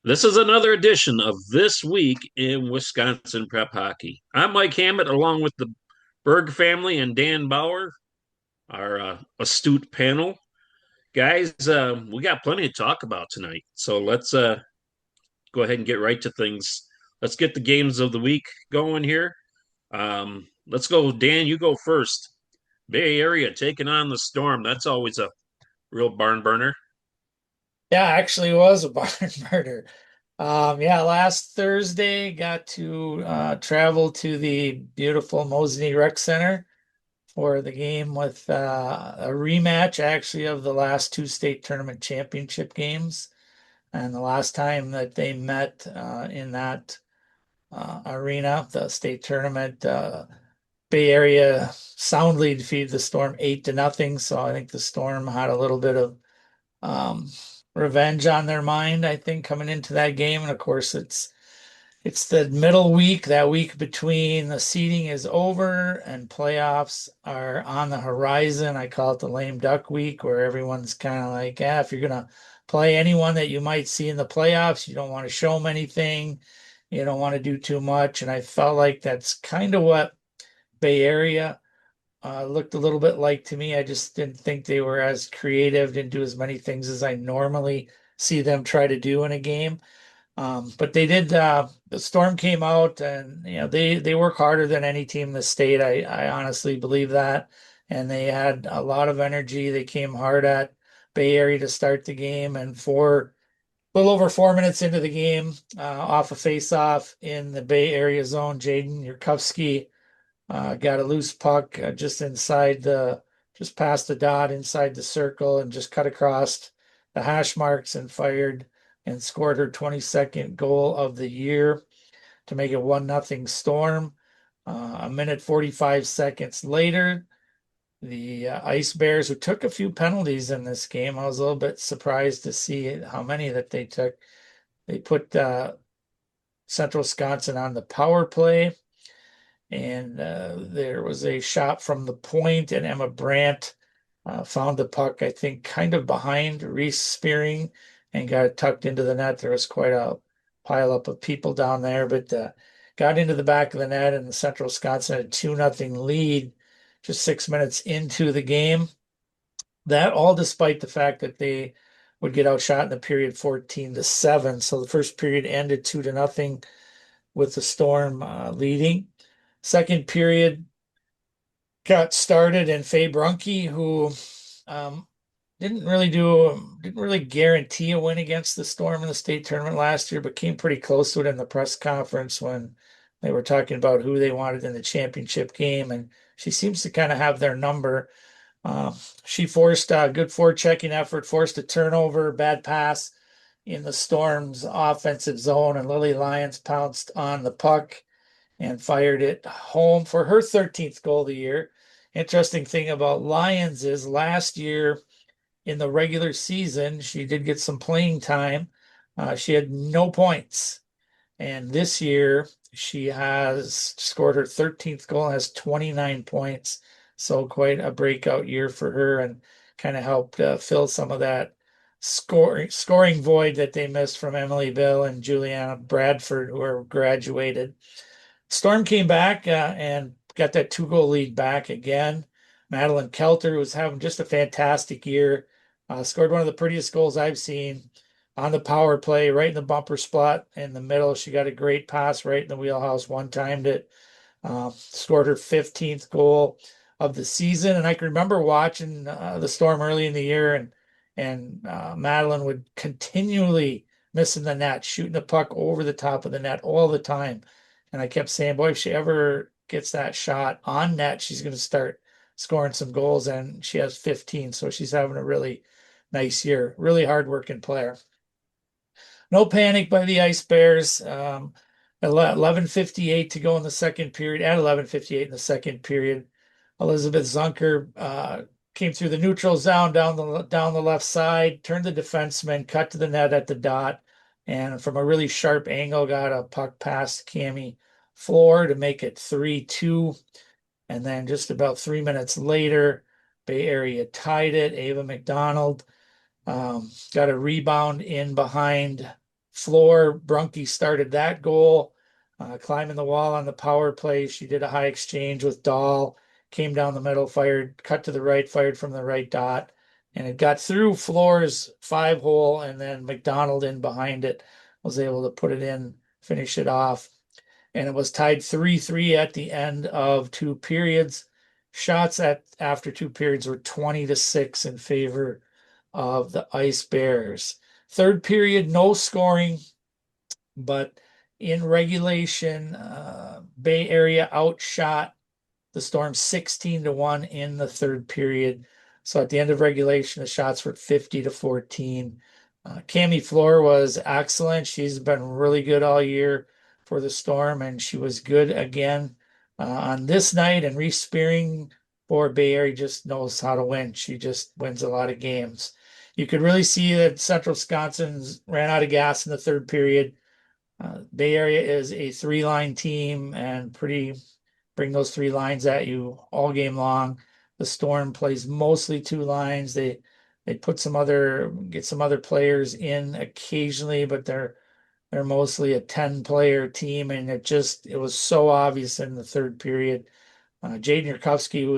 This is another edition of This Week in Wisconsin Prep Hockey. I'm Mike Hammett, along with the Berg family and Dan Bauer, our astute panel. Guys, we got plenty to talk about tonight, so let's go ahead and get right to things. Let's get the games of the week going here. Let's go, Dan, you go first. Bay Area taking on the Storm. That's always a real barn burner. Yeah, actually was a barn burner. Yeah, last Thursday got to travel to the beautiful Mosinee Rec Center for the game with a rematch actually of the last two state tournament championship games. And the last time that they met in that arena, the state tournament, Bay Area soundly defeated the Storm 8-0. So I think the Storm had a little bit of um, revenge on their mind, I think, coming into that game. And of course, it's the middle week, that week between the seeding is over and playoffs are on the horizon. I call it the lame duck week, where everyone's kind of like, yeah, if you're gonna play anyone that you might see in the playoffs, you don't want to show them anything. You don't want to do too much. And I felt like that's kind of what Bay Area looked a little bit like to me. I just didn't think they were as creative, didn't do as many things as I normally see them try to do in a game. But they did. The Storm came out, and they work harder than any team in the state. I honestly believe that, and they had a lot of energy. They came hard at Bay Area to start the game, and for a little over 4 minutes into the game, off a face-off in the Bay Area zone, Jaden Yurkovsky got a loose puck just past the dot inside the circle and just cut across the hash marks and fired and scored her 22nd goal of the year to make it 1-0 Storm. A minute 45 seconds later, the Ice Bears, who took a few penalties in this game, I was a little bit surprised to see how many that they took. They put Central Wisconsin on the power play, and there was a shot from the point, and Emma Brandt found the puck, I think, kind of behind Reese Spearing and got it tucked into the net. There was quite a pileup of people down there, but got into the back of the net, and the Central Wisconsin had a 2-0 lead just 6 minutes into the game. That all despite the fact that they would get outshot in the period 14-7. So the first period ended 2-0 with the Storm leading. Second period got started, and Faye Brunke, who um, didn't really guarantee a win against the Storm in the state tournament last year, but came pretty close to it in the press conference when they were talking about who they wanted in the championship game, and she seems to kind of have their number. Uh, she forced a good forechecking effort, forced a turnover, bad pass in the Storm's offensive zone, and Lily Lyons pounced on the puck and fired it home for her 13th goal of the year. Interesting thing about Lyons is last year in the regular season, she did get some playing time. She had no points. And this year, she has scored her 13th goal and has 29 points. So quite a breakout year for her, and kind of helped fill some of that scoring void that they missed from Emily Bill and Juliana Bradford, who are graduated. Storm came back and got that 2-goal lead back again. Madeline Kelter, who was having just a fantastic year, scored one of the prettiest goals I've seen on the power play, right in the bumper spot in the middle. She got a great pass right in the wheelhouse, one-timed it, scored her 15th goal of the season. And I can remember watching the Storm early in the year, and Madeline would continually missing the net, shooting the puck over the top of the net all the time. And I kept saying, boy, if she ever gets that shot on net, she's going to start scoring some goals. And she has 15. So she's having a really nice year. Really hardworking player. No panic by the Ice Bears. 11:58 to go in the second period. At 11:58 in the second period, Elizabeth Zunker came through the neutral zone down the left side, turned the defenseman, cut to the net at the dot, and from a really sharp angle got a puck past Cami Floor to make it 3-2. And then just about 3 minutes later, Bay Area tied it. Ava McDonald got a rebound in behind Floor, Brunke started that goal, climbing the wall on the power play. She did a high exchange with Dahl, came down the middle, fired, cut to the right, fired from the right dot, and it got through Floor's 5 hole, and then McDonald in behind it was able to put it in, finish it off. And it was tied 3-3 at the end of 2 periods. Shots at after 2 periods were 20-6 in favor of the Ice Bears. Third period, no scoring, but in regulation, Bay Area outshot the Storm 16-1 in the third period. So at the end of regulation, the shots were 50-14. Cami Floor was excellent. She's been really good all year for the Storm, and she was good again on this night. And Reese Spearing for Bay Area just knows how to win. She just wins a lot of games. You could really see that Central Wisconsin ran out of gas in the third period. Bay Area is a 3-line team and pretty bring those 3 lines at you all game long. The Storm plays mostly 2 lines. They put some other get some other players in occasionally, but they're mostly a 10-player team, and it was so obvious in the third period. Jaden Yurkovsky, who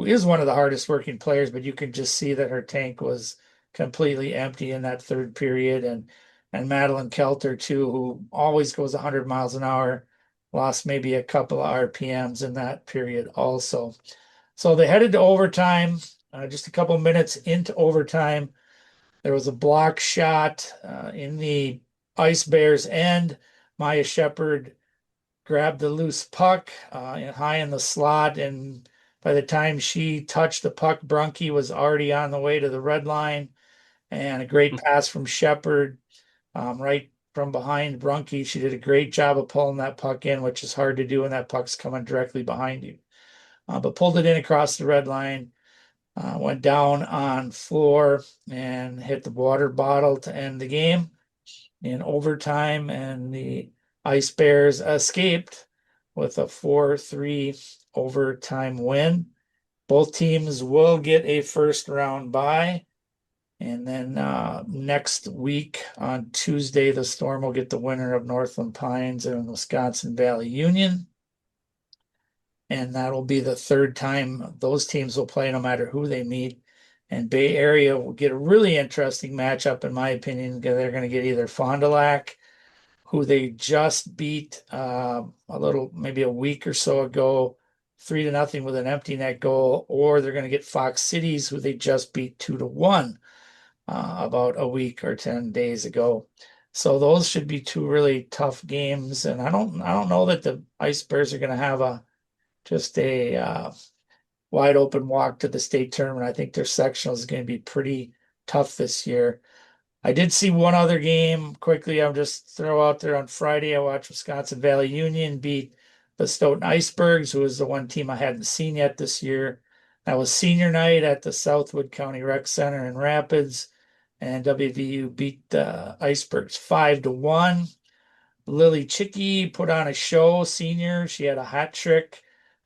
is one of the hardest working players, but you can just see that her tank was completely empty in that third period. And Madeline Kelter too, who always goes 100 miles an hour, lost maybe a couple of RPMs in that period also. So they headed to overtime. Just a couple minutes into overtime, there was a block shot in the Ice Bears end. Maya Shepard grabbed the loose puck high in the slot, and by the time she touched the puck, Brunke was already on the way to the red line, and a great pass from Shepard right from behind Brunke. She did a great job of pulling that puck in, which is hard to do when that puck's coming directly behind you. But pulled it in across the red line, went down on floor and hit the water bottle to end the game in overtime, and the Ice Bears escaped with a 4-3 overtime win. Both teams will get a first round bye. And then next week on Tuesday, the Storm will get the winner of Northland Pines and Wisconsin Valley Union. And that'll be the third time those teams will play, no matter who they meet. And Bay Area will get a really interesting matchup, in my opinion. They're going to get either Fond du Lac, who they just beat maybe a week or so ago, 3-0 with an empty net goal, or they're going to get Fox Cities, who they just beat 2-1 about a week or 10 days ago. So those should be two really tough games, and I don't know that the Ice Bears are going to have just a wide open walk to the state tournament. I think their sectional is going to be pretty tough this year. I did see one other game quickly. I'll just throw out there on Friday. I watched Wisconsin Valley Union beat the Stoughton Icebergs, who is the one team I hadn't seen yet this year. That was senior night at the Southwood County Rec Center in Rapids, and WVU beat the Icebergs 5-1. Lily Chicky put on a show, senior. She had a hat trick.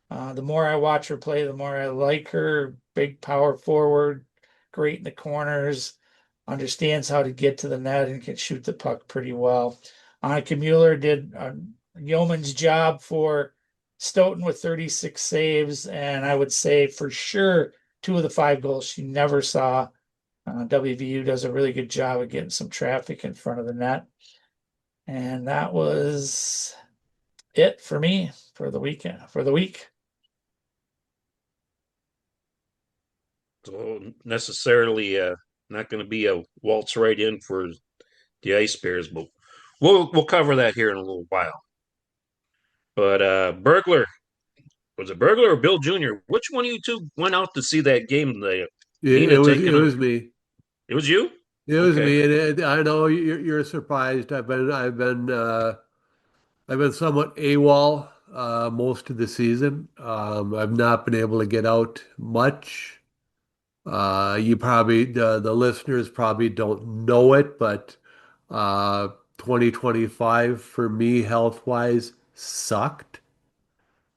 The more I watch her play, the more I like her. Big power forward, great in the corners, understands how to get to the net and can shoot the puck pretty well. Annika Mueller did a yeoman's job for Stoughton with 36 saves, and I would say for sure 2 of the 5 goals she never saw. WVU does a really good job of getting some traffic in front of the net. And that was it for me for the week. So necessarily not going to be a waltz right in for the Ice Bears, but we'll cover that here in a little while. But Burglar, was it Burglar or Bill Jr.? Which one of you two went out to see that game? The It Nina was taking it them. was me. It was you? It was Okay. me, and I know you're surprised. I've been somewhat AWOL most of the season. I've not been able to get out much. The listeners probably don't know it, but 2025 for me health wise sucked.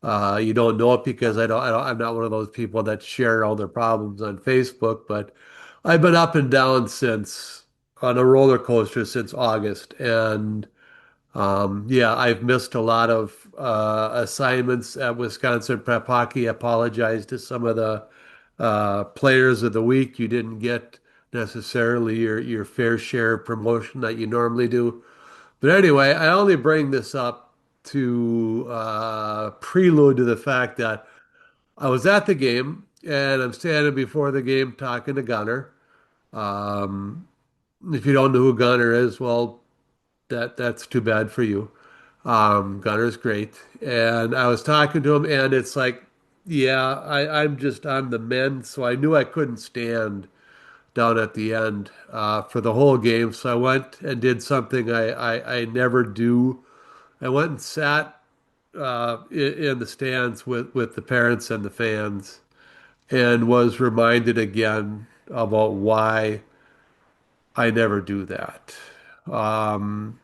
You don't know it because I'm not one of those people that share all their problems on Facebook, but I've been up and down since on a roller coaster since August, and yeah, I've missed a lot of assignments at Wisconsin Prep Hockey. Apologize to some of the players of the week. You didn't get necessarily your fair share of promotion that you normally do. But anyway, I only bring this up to prelude to the fact that I was at the game and I'm standing before the game talking to Gunner. Um, if you don't know who Gunner is, well, that's too bad for you. Gunner's great. And I was talking to him, and it's like, yeah, I'm the men, so I knew I couldn't stand down at the end for the whole game. So I went and did something I never do. I went and sat in the stands with the parents and the fans and was reminded again about why I never do that. Um,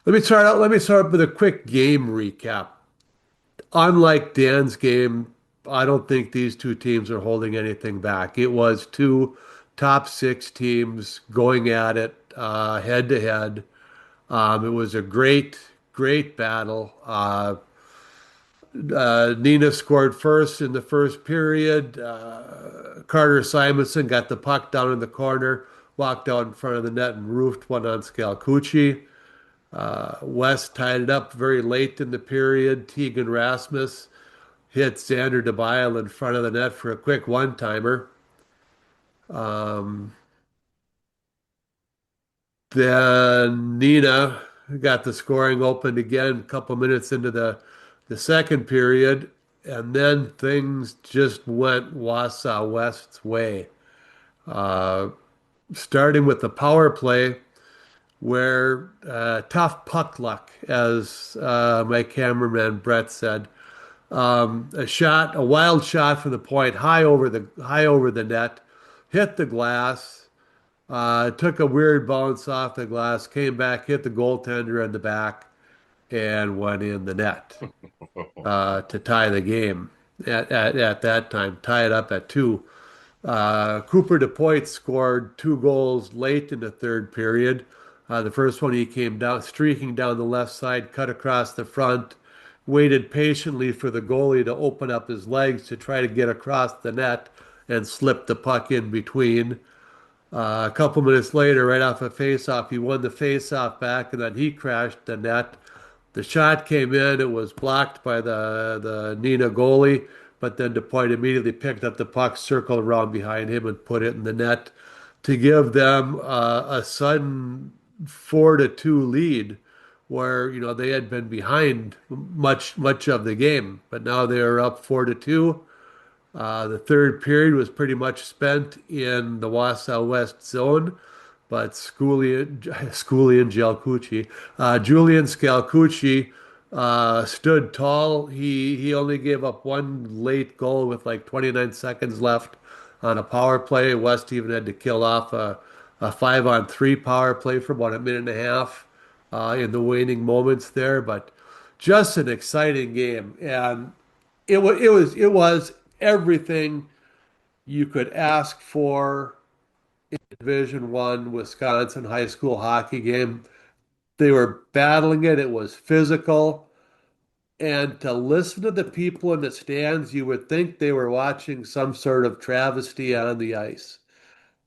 Let me start with a quick game recap. Unlike Dan's game, I don't think these two teams are holding anything back. It was two top six teams going at it head to head. It was a great battle. Nina scored first in the first period. Carter Simonson got the puck down in the corner, walked out in front of the net and roofed one on Scalcucci. West tied it up very late in the period. Tegan Rasmus hit Xander DeBile in front of the net for a quick one-timer. Um, then Nina got the scoring opened again a couple minutes into the second period, and then things just went Wausau West's way. Uh, Starting with the power play, where tough puck luck, as my cameraman Brett said. A wild shot from the point, high over the net, hit the glass, took a weird bounce off the glass, came back, hit the goaltender in the back, and went in the net to tie the game at that time, tie it up at two. Cooper DePoit scored two goals late in the third period. The first one, he came down, streaking down the left side, cut across the front, waited patiently for the goalie to open up his legs to try to get across the net and slip the puck in between. A couple minutes later, right off a face-off, he won the face-off back, and then he crashed the net. The shot came in. It was blocked by the Nina goalie, but then DePoy immediately picked up the puck, circled around behind him, and put it in the net to give them a sudden 4-2 lead, where they had been behind much of the game, but now they are up 4-2. The third period was pretty much spent in the Wausau West zone, but Julian Scalcucci stood tall. He only gave up one late goal with like 29 seconds left on a power play. West even had to kill off a 5-on-3 power play for about a minute and a half in the waning moments there, but just an exciting game. And it was everything you could ask for Division One Wisconsin high school hockey game. They were battling it. It was physical. And to listen to the people in the stands, you would think they were watching some sort of travesty on the ice.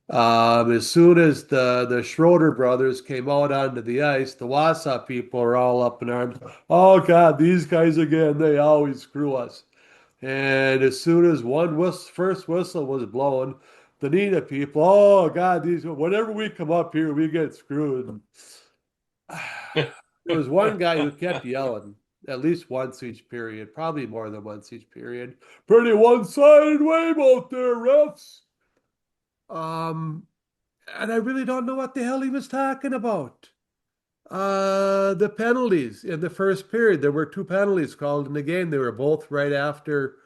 As soon as the Schroeder brothers came out onto the ice, the Wausau people are all up in arms. Oh God, these guys again, they always screw us. And as soon as first whistle was blown, the Nina people, oh God, whenever we come up here, we get screwed. There was one guy who kept yelling at least once each period, probably more than once each period. Pretty one-sided game out there, refs. Um, and I really don't know what the hell he was talking about. The penalties in the first period. There were two penalties called in the game. They were both right after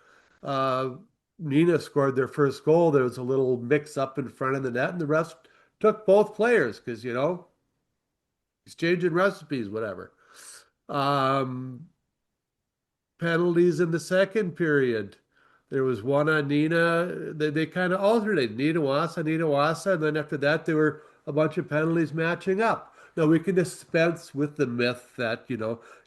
uh, Nina scored their first goal. There was a little mix up in front of the net, and the refs took both players because, exchanging recipes, whatever. Um, Penalties in the second period. There was one on Nina. They kind of alternated Nina Wasa, and then after that, they were a bunch of penalties matching up. Now we can dispense with the myth that,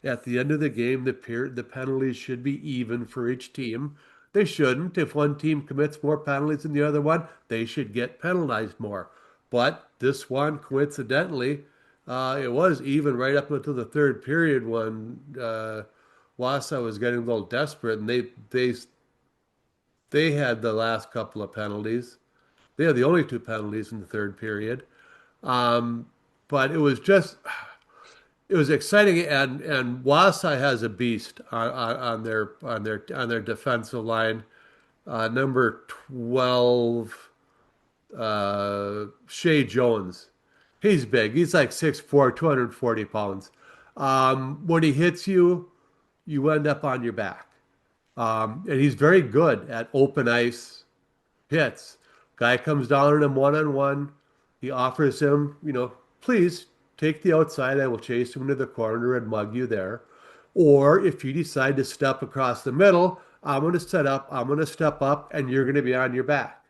at the end of the game, the penalties should be even for each team. They shouldn't. If one team commits more penalties than the other one, they should get penalized more. But this one, coincidentally, it was even right up until the third period when Wausau was getting a little desperate, and they had the last couple of penalties. They had the only two penalties in the third period. Um, but it was exciting, and Wausau has a beast on their defensive line. Number 12, Shea Jones. He's big. He's like 6'4", 240 pounds. When he hits you, you end up on your back. And he's very good at open ice hits. Guy comes down on him one on one. He offers him, please take the outside. I will chase him to the corner and mug you there. Or if you decide to step across the middle, I'm going to set up, I'm going to step up, and you're going to be on your back.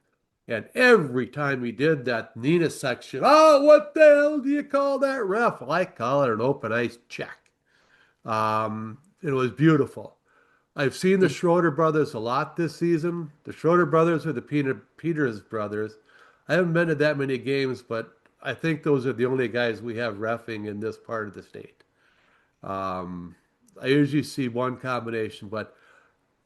And every time he did that Nina section, oh, what the hell do you call that, ref? Well, I call it an open ice check. It was beautiful. I've seen the Schroeder brothers a lot this season. The Schroeder brothers are the Peters brothers. I haven't been to that many games, but I think those are the only guys we have reffing in this part of the state. Um, I usually see one combination,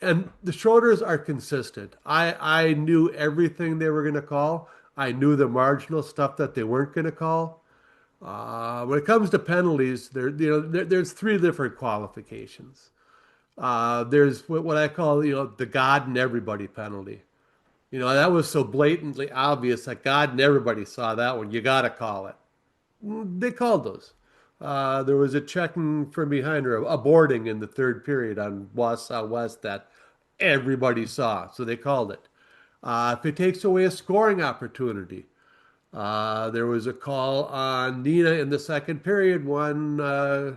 and the Schroeders are consistent. I knew everything they were going to call. I knew the marginal stuff that they weren't going to call. When it comes to penalties, there's three different qualifications. There's what I call, the God and everybody penalty. That was so blatantly obvious that God and everybody saw that one. You got to call it. They called those. There was a checking from behind or a boarding in the third period on Wausau West that everybody saw, so they called it. If it takes away a scoring opportunity, there was a call on Nina in the second period when no,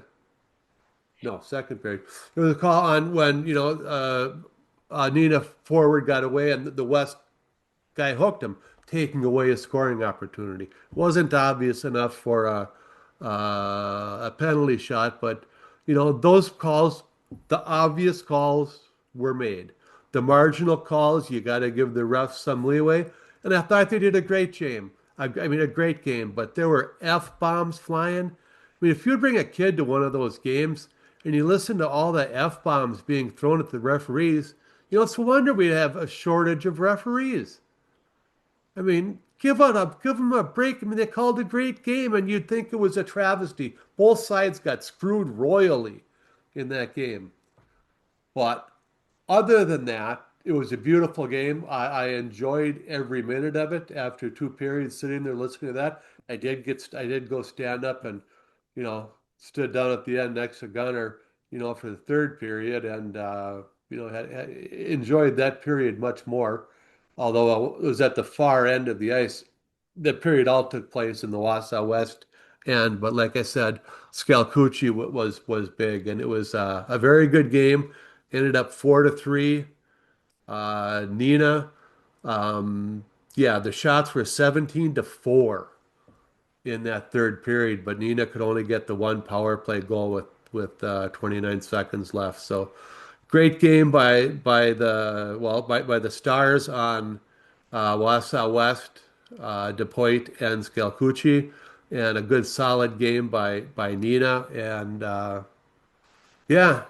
second period. There was a call on when, Nina forward got away and the West guy hooked him, taking away a scoring opportunity. Wasn't obvious enough for a penalty shot, but, those calls, the obvious calls were made. The marginal calls, you got to give the refs some leeway. And I thought they did a great game. I mean, a great game, but there were F bombs flying. I mean, if you bring a kid to one of those games and you listen to all the F bombs being thrown at the referees, it's a wonder we have a shortage of referees. I mean, give them a break. I mean, they called a great game, and you'd think it was a travesty. Both sides got screwed royally in that game. But other than that, it was a beautiful game. I enjoyed every minute of it. After two periods sitting there listening to that, I did go stand up and, you know, stood down at the end next to Gunner, for the third period, and enjoyed that period much more. Although it was at the far end of the ice, the period all took place in the Wausau West end. But like I said, Scalcucci was big, and it was a very good game. Ended up 4-3. Nina, um, yeah, the shots were 17-4 in that third period, but Nina could only get the one power play goal with 29 seconds left. So great game by the Stars on Wausau West, DePoit and Scalcucci, and a good solid game by Nina. And yeah,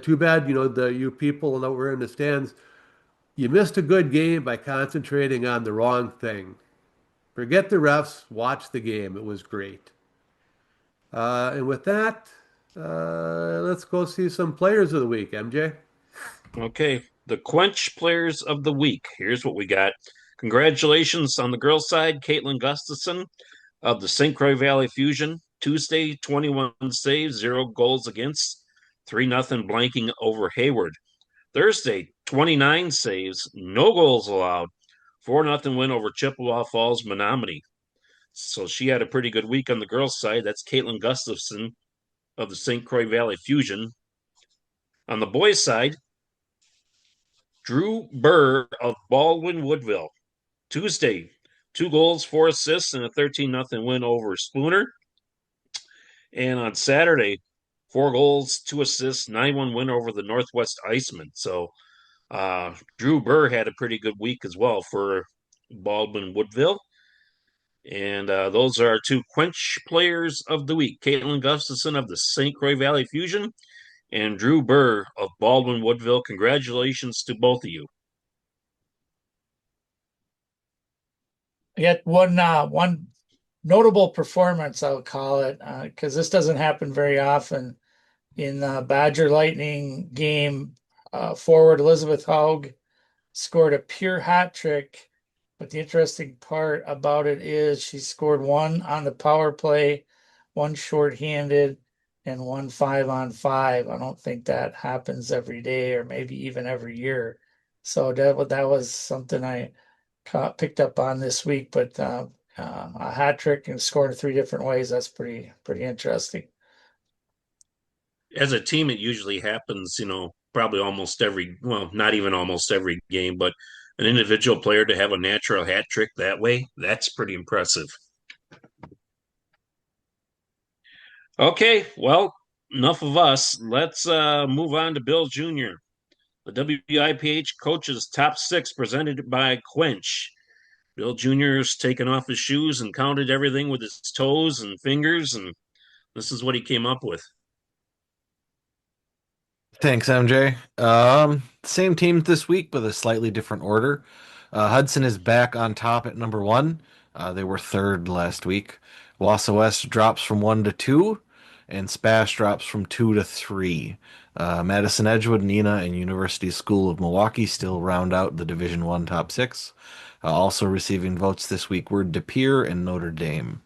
too bad, you people that were in the stands, you missed a good game by concentrating on the wrong thing. Forget the refs, watch the game. It was great. And with that, let's go see some players of the week, MJ. Okay, the Quench Players of the Week. Here's what we got. Congratulations on the girls' side, Caitlin Gustafson of the St. Croix Valley Fusion. Tuesday, 21 saves, 0 goals against, 3-0 blanking over Hayward. Thursday, 29 saves, no goals allowed, 4-0 win over Chippewa Falls Menominee. So she had a pretty good week on the girls' side. That's Caitlin Gustafson of the St. Croix Valley Fusion. On the boys' side, Drew Burr of Baldwin Woodville. Tuesday, 2 goals, 4 assists, and a 13-0 win over Spooner. And on Saturday, 4 goals, 2 assists, 9-1 win over the Northwest Icemen. So Drew Burr had a pretty good week as well for Baldwin Woodville. And those are our two Quench players of the week, Caitlin Gustafson of the St. Croix Valley Fusion and Drew Burr of Baldwin Woodville. Congratulations to both of you. I got one notable performance, I'll call it, because this doesn't happen very often. In the Badger Lightning game, forward Elizabeth Haug scored a pure hat trick. But the interesting part about it is she scored one on the power play, one shorthanded, and one 5-on-5. I don't think that happens every day or maybe even every year. So that was something I picked up on this week. But a hat trick and scoring three different ways, that's pretty interesting. As a team, it usually happens, probably almost every, well, not even almost every game, but an individual player to have a natural hat trick that way, that's pretty impressive. Okay, well, enough of us. Let's move on to Bill Jr. The WIPH Coaches Top 6 presented by Quench. Bill Jr.'s taken off his shoes and counted everything with his toes and fingers, and this is what he came up with. Thanks, MJ. Same team this week, but a slightly different order. Hudson is back on top at number one. They were third last week. Wassa West drops from one to two, and Spash drops from two to three. Madison Edgewood, Nina, and University School of Milwaukee still round out the Division One top six. Also receiving votes this week were De Pere and Notre Dame.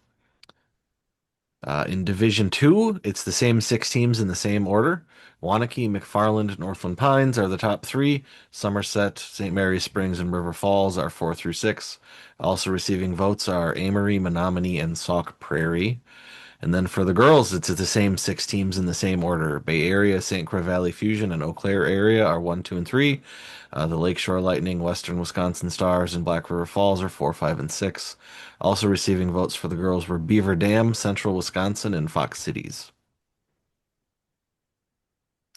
In Division Two, it's the same six teams in the same order. Waunakee, McFarland, Northland Pines are the top three. Somerset, St. Mary's Springs, and River Falls are 4 through 6. Also receiving votes are Amory, Menominee, and Sauk Prairie. And then for the girls, it's the same six teams in the same order. Bay Area, St. Croix Valley Fusion, and Eau Claire area are 1, 2, and 3. The Lakeshore Lightning, Western Wisconsin Stars, and Black River Falls are 4, 5, and 6. Also receiving votes for the girls were Beaver Dam, Central Wisconsin, and Fox Cities.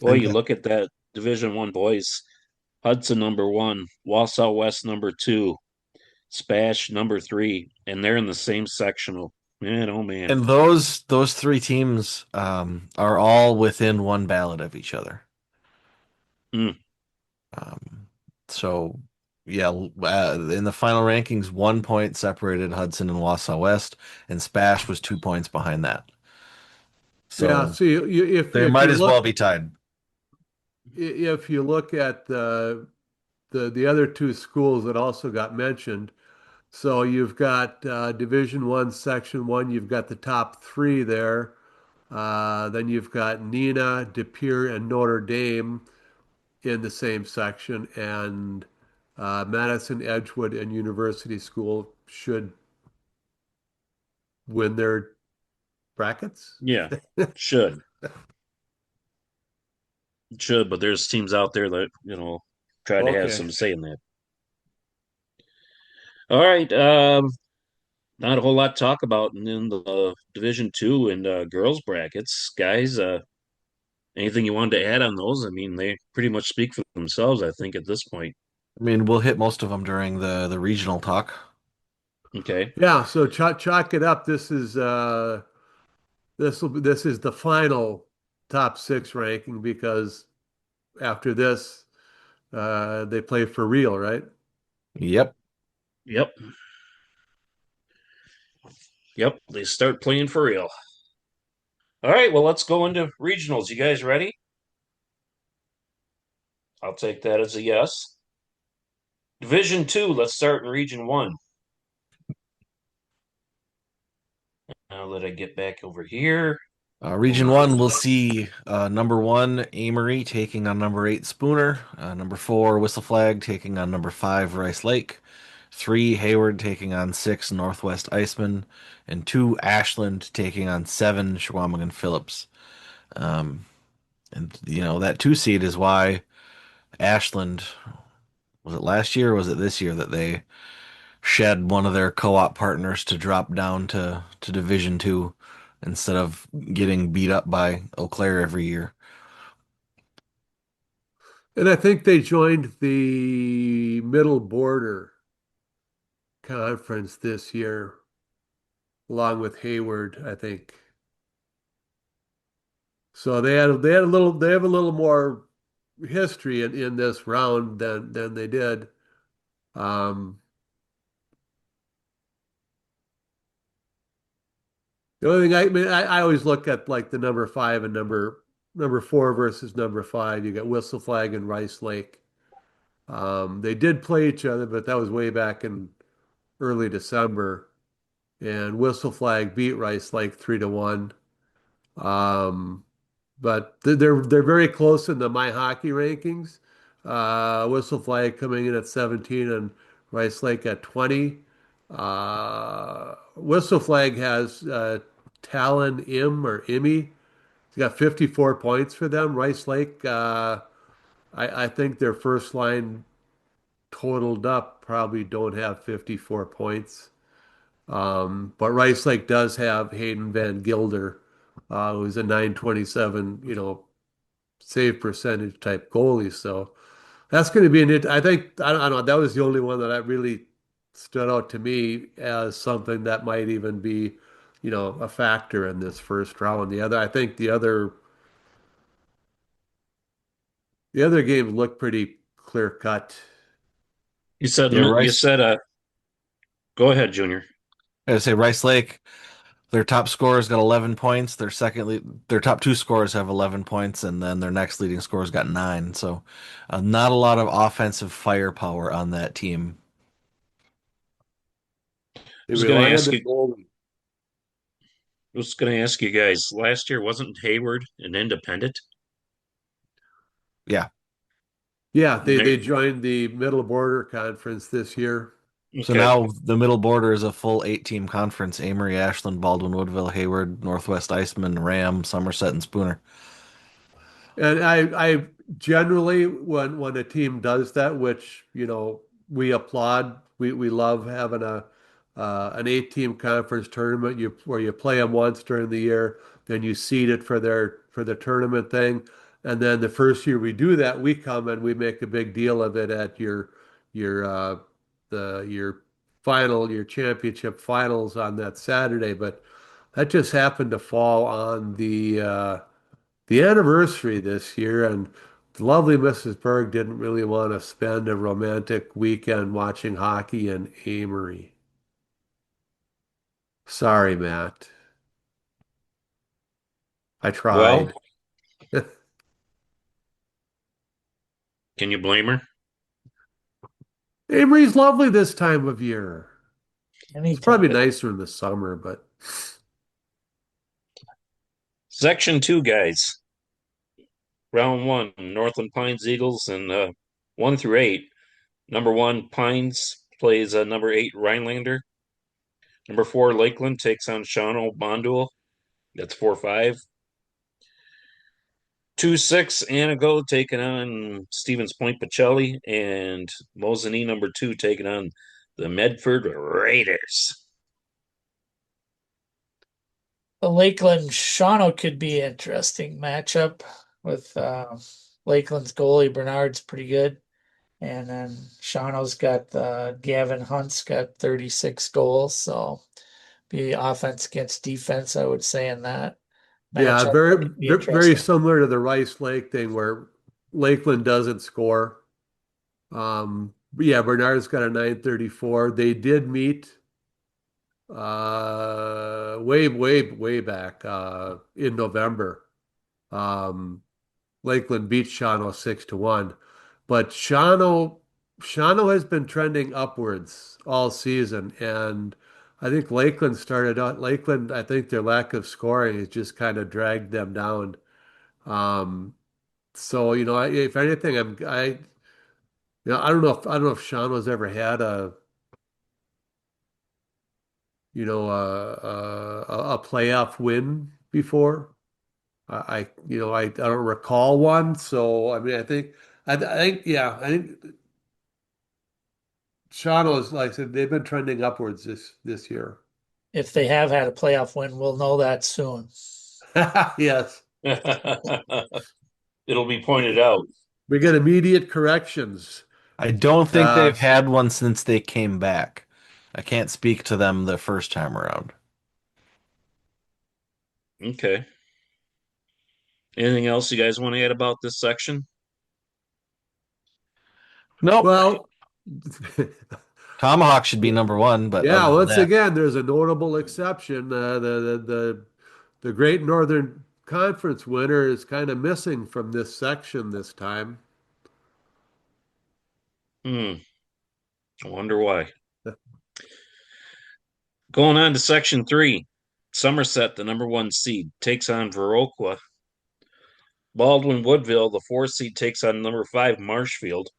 Boy, you look at that Division One boys. Hudson number one, Wausau West number two, Spash number three, and they're in the same sectional. Man, oh man. And those three teams are all within one ballot of each other. Mm. Um, so yeah, in the final rankings, 1 point separated Hudson and Wausau West, and Spash was 2 points behind that. Yeah, So so they if might you as well look be tied. if you look at the other two schools that also got mentioned, so you've got Division One, Section One, you've got the top three there. Then you've got Nina, De Pere, and Notre Dame in the same section, and Madison, Edgewood, and University School should win their brackets. Yeah, should. Should, but there's teams out there that, try to have Okay. some say in that. All right. Not a whole lot to talk about in the Division Two and girls brackets. Guys, anything you wanted to add on those? I mean, they pretty much speak for themselves, I think, at this point. I mean, we'll hit most of them during the regional talk. Okay. Yeah, so chalk it up. This is the final top six ranking because after this, they play for real, right? Yep. Yep. Yep. They start playing for real. All right. Well, let's go into regionals. You guys ready? I'll take that as a yes. Division Two, let's start in Region One. Now that I get back over here. Region one, we'll see number one, Amory taking on number eight, Spooner. Number four, Whistle Flag taking on number five, Rice Lake. Three, Hayward taking on six, Northwest Iceman. And two, Ashland taking on seven, Shawamigan Phillips. And, that two seed is why Ashland, was it last year or was it this year that shed one of their co-op partners to drop down to Division Two instead of getting beat up by Eau Claire every year. And I think they joined the Middle Border Conference this year, along with Hayward, I think. So they have a little more history in this round than they did. Um, the only thing I mean, I always look at like the number five and number four versus number five. You got Whistle Flag and Rice Lake. They did play each other, but that was way back in early December. And Whistle Flag beat Rice Lake 3-1. Um, but they're very close in the My Hockey rankings. Whistle Flag coming in at 17 and Rice Lake at 20. Whistle Flag has Talon Im or Immy. He's got 54 points for them. Rice Lake, I think their first line totaled up probably don't have 54 points. But Rice Lake does have Hayden Van Gilder, who's a 927, save percentage type goalie. So that's going to be I think, I don't know, that was the only one that I really stood out to me as something that might even be, a factor in this first round. I think the other games look pretty clear cut. Yeah, You Rice. said go ahead, Junior. I say Rice Lake. Their top scorer's got 11 points. Their top two scorers have 11 points, and then their next leading scorer's got nine. So, not a lot of offensive firepower on that team. They was going to rely on ask the you goalie. was going to ask you guys. Last year wasn't Hayward an independent? Yeah. Yeah, And they joined the Middle Border Conference this year. So okay, now the middle border is a full eight-team conference: Amory, Ashland, Baldwin, Woodville, Hayward, Northwest Iceman, Ram, Somerset, and Spooner. And I generally, when a team does that, which, we applaud, we love having an eight-team conference tournament where you play them once during the year, then you seed it for the tournament thing, and then the first year we do that, we come and we make a big deal of it at your your your championship finals on that Saturday, but that just happened to fall on the anniversary this year, and the lovely Mrs. Berg didn't really want to spend a romantic weekend watching hockey in Amory. Sorry, Matt. I well, tried. can you blame her? Amory's lovely this time of year. It's Anytime. probably nicer in the summer, but Section two, guys. Round one, Northland Pines Eagles and 1 through 8. Number one, Pines plays number 8, Rhinelander. Number 4, Lakeland takes on Shawano Bondul. That's 4-5. 2-6, Anago taking on Stevens Point Pacelli. And Mosinee, number 2, taking on the Medford Raiders. The Lakeland Shawano could be an interesting matchup with Lakeland's goalie Bernard's pretty good. And then Shawano's got Gavin Hunt's got 36 goals. So be offense against defense, I would say, in that yeah, matchup. That very could be very interesting. similar to the Rice Lake thing where Lakeland doesn't score. But yeah, Bernard's got a 934. They did meet way back in November. Um, Lakeland beat Shawano 6-1, but Shawano has been trending upwards all season, and I think Lakeland started out. Lakeland, I think their lack of scoring has just kind of dragged them down. So if anything, I don't know if Shawano's ever had a playoff win before. I don't recall one. So I mean, I think, yeah, I think Shawano's, like I said, they've been trending upwards this year. If they have had a playoff win, we'll know that soon. Yes. It'll be pointed out. We get immediate corrections. I don't think Uh, they've had one since they came back. I can't speak to them the first time around. Okay. Anything else you guys want to add about this section? Nope. well, Tomahawk should be number one, but yeah, other than once that, again, there's a notable exception. The Great Northern Conference winner is kind of missing from this section this time. Hmm. I wonder why. Going on to section three. Somerset, the number one seed, takes on Viroqua. Baldwin Woodville, the four seed, takes on number five Marshfield.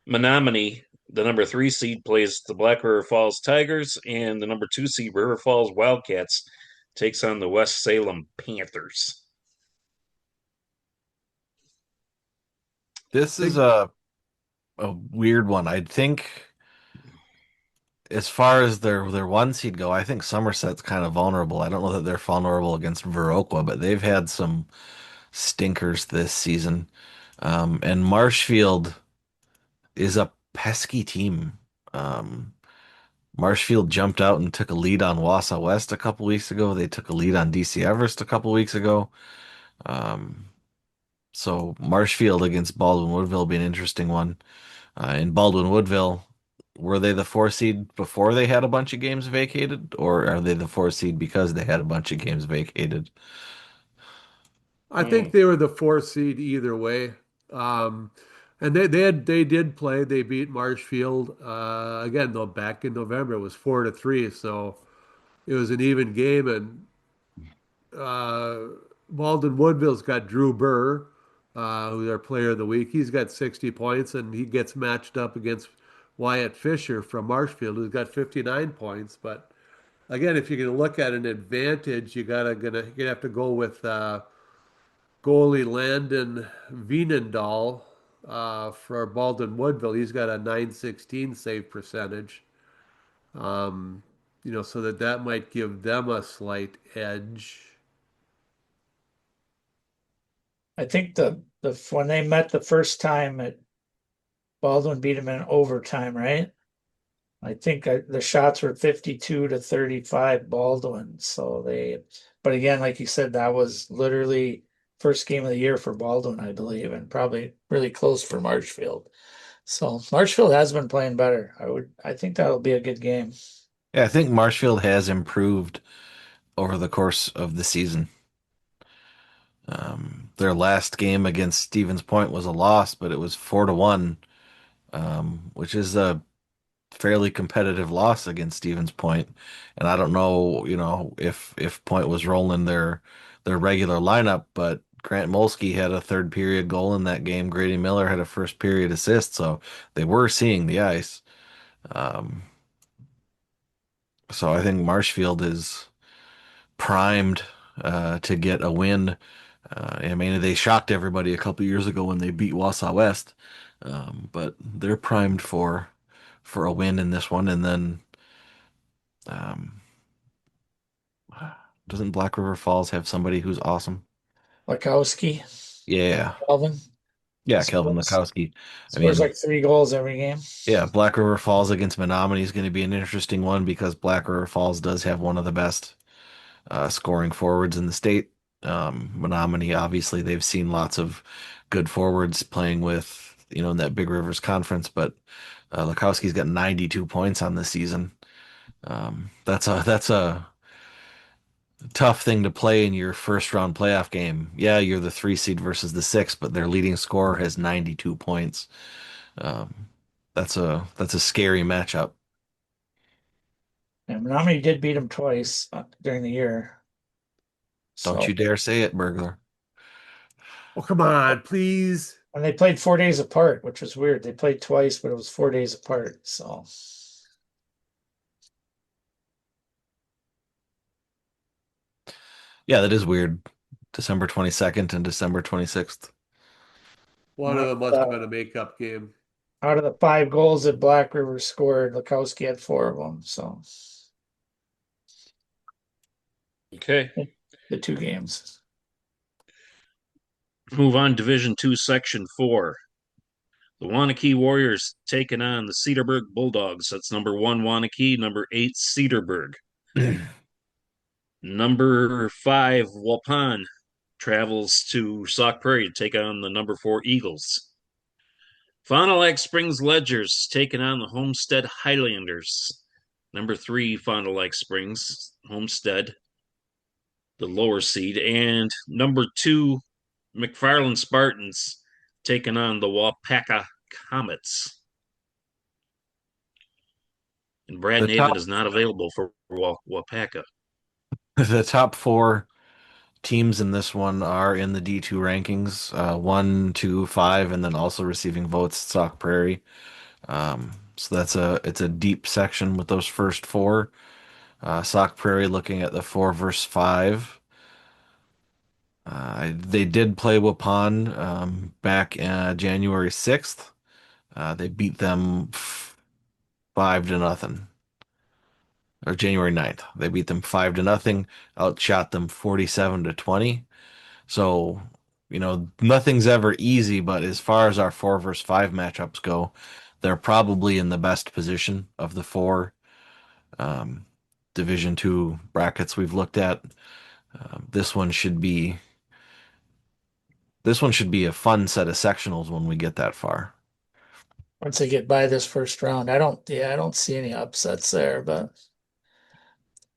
Menominee, the number three seed, plays the Black River Falls Tigers, and the number two seed River Falls Wildcats takes on the West Salem Panthers. this is Think a weird one. I think as far as their one seed go, I think Somerset's kind of vulnerable. I don't know that they're vulnerable against Viroqua, but they've had some stinkers this season. And Marshfield is a pesky team. Um, Marshfield jumped out and took a lead on Wausau West a couple weeks ago. They took a lead on DC Everest a couple weeks ago. Um, so Marshfield against Baldwin Woodville will be an interesting one. In Baldwin Woodville, were they the four seed before they had a bunch of games vacated, or are they the four seed because they had a bunch of games vacated? I think Hmm. they were the fourth seed either way. Um, and they did play. They beat Marshfield again though back in November. It was 4-3, so it was an even game. And uh, Malden Woodville's got Drew Burr, who's our player of the week. He's got 60 points, and he gets matched up against Wyatt Fisher from Marshfield, who's got 59 points. But again, if you're going to look at an advantage, you have to go with goalie Landon Veenendahl for Malden Woodville. He's got a 916 save percentage. Um, so that might give them a slight edge. I think the when they met the first time, Baldwin beat him in overtime, right? I think the shots were 52-35 Baldwin. But again, like you said, that was literally first game of the year for Baldwin, I believe, and probably really close for Marshfield. So Marshfield has been playing better. I think that'll be a good game. Yeah, I think Marshfield has improved over the course of the season. Their last game against Stevens Point was a loss, but it was 4-1, which is a fairly competitive loss against Stevens Point. And I don't know, if Point was rolling their regular lineup, but Grant Molsky had a third period goal in that game. Grady Miller had a first period assist, so they were seeing the ice. Um, so I think Marshfield is primed to get a win. I mean, they shocked everybody a couple years ago when they beat Wausau West, but they're primed for a win in this one. And then, um, doesn't Black River Falls have somebody who's awesome? Lakowski, Yeah, Calvin yeah, Kelvin scores, Mikowski. I scores mean, like 3 goals every game. yeah, Black River Falls against Menominee is going to be an interesting one because Black River Falls does have one of the best scoring forwards in the state. Menominee, obviously, they've seen lots of good forwards playing with, in that Big Rivers Conference, but Lukowski's got 92 points on the season. That's a tough thing to play in your first round playoff game. Yeah, you're the three seed versus the six, but their leading scorer has 92 points. Um, that's a scary matchup. And Menominee did beat him twice during the year. Don't So you dare say it, Burglar. Oh, come on, please. and they played 4 days apart, which was weird. They played twice, but it was 4 days apart. So Yeah, that is weird. December 22nd and December 26th. One of not them must have been a makeup game. out of the 5 goals that Black River scored, Lukowski had 4 of them. So Okay. the 2 games. Move on, Division Two, Section 4. The Wanakee Warriors taking on the Cedarburg Bulldogs. That's number 1 Wanakee, number 8 Cedarburg. Number 5 Waupun travels to Sauk Prairie to take on the number 4 Eagles. Fond du Lac Springs Ledgers taking on the Homestead Highlanders. Number 3 Fond du Lac Springs, Homestead, the lower seed. And number 2 McFarland Spartans taking on the Wapaka Comets. And Brad The Navin top is not available for Wapaka. the top four teams in this one are in the D2 rankings, 1, 2, 5, and then also receiving votes Sauk Prairie. So it's a deep section with those first four. Sauk Prairie looking at the 4 versus 5. They did play Waupun back January 6th. They beat them 5-0. Or January 9th. They beat them 5-0, outshot them 47-20. So, nothing's ever easy, but as far as our 4 versus 5 matchups go, they're probably in the best position of the four um, Division Two brackets we've looked at. Um, this one should be this one should be a fun set of sectionals when we get that far. Once they get by this first round, I don't see any upsets there, but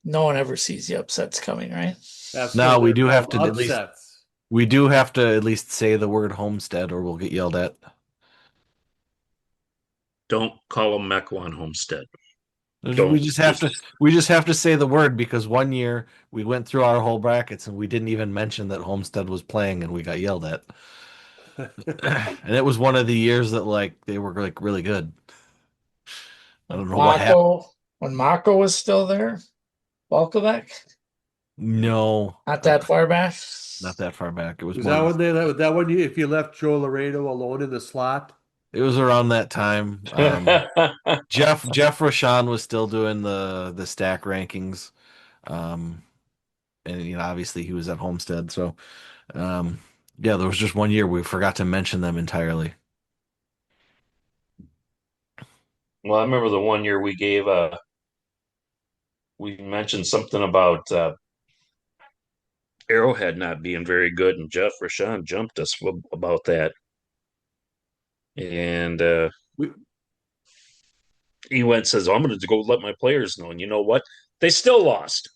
no one ever sees the upsets coming, right? That's why Now we they're do have called to at least upsets. we do have to at least say the word homestead or we'll get yelled at. Don't call them Mequon Homestead. We Don't just have just to we just have to say the word because one year we went through our whole brackets and we didn't even mention that Homestead was playing and we got yelled at. And it was one of the years that like they were like really good. I When don't know what happened. Mako, when Mako was still there, Volkovac, No, not that far back. not that far back. It was Was more that than when if you left Joe Laredo alone in the slot? it was around that time. Jeff Rashan was still doing the stack rankings. Um, and obviously he was at Homestead, so um, yeah, there was just one year we forgot to mention them entirely. Well, I remember the one year we mentioned something about Arrowhead not being very good, and Jeff Rashan jumped us about that. And We, he went and says, "Oh, I'm going to go let my players know." And you know what? They still lost.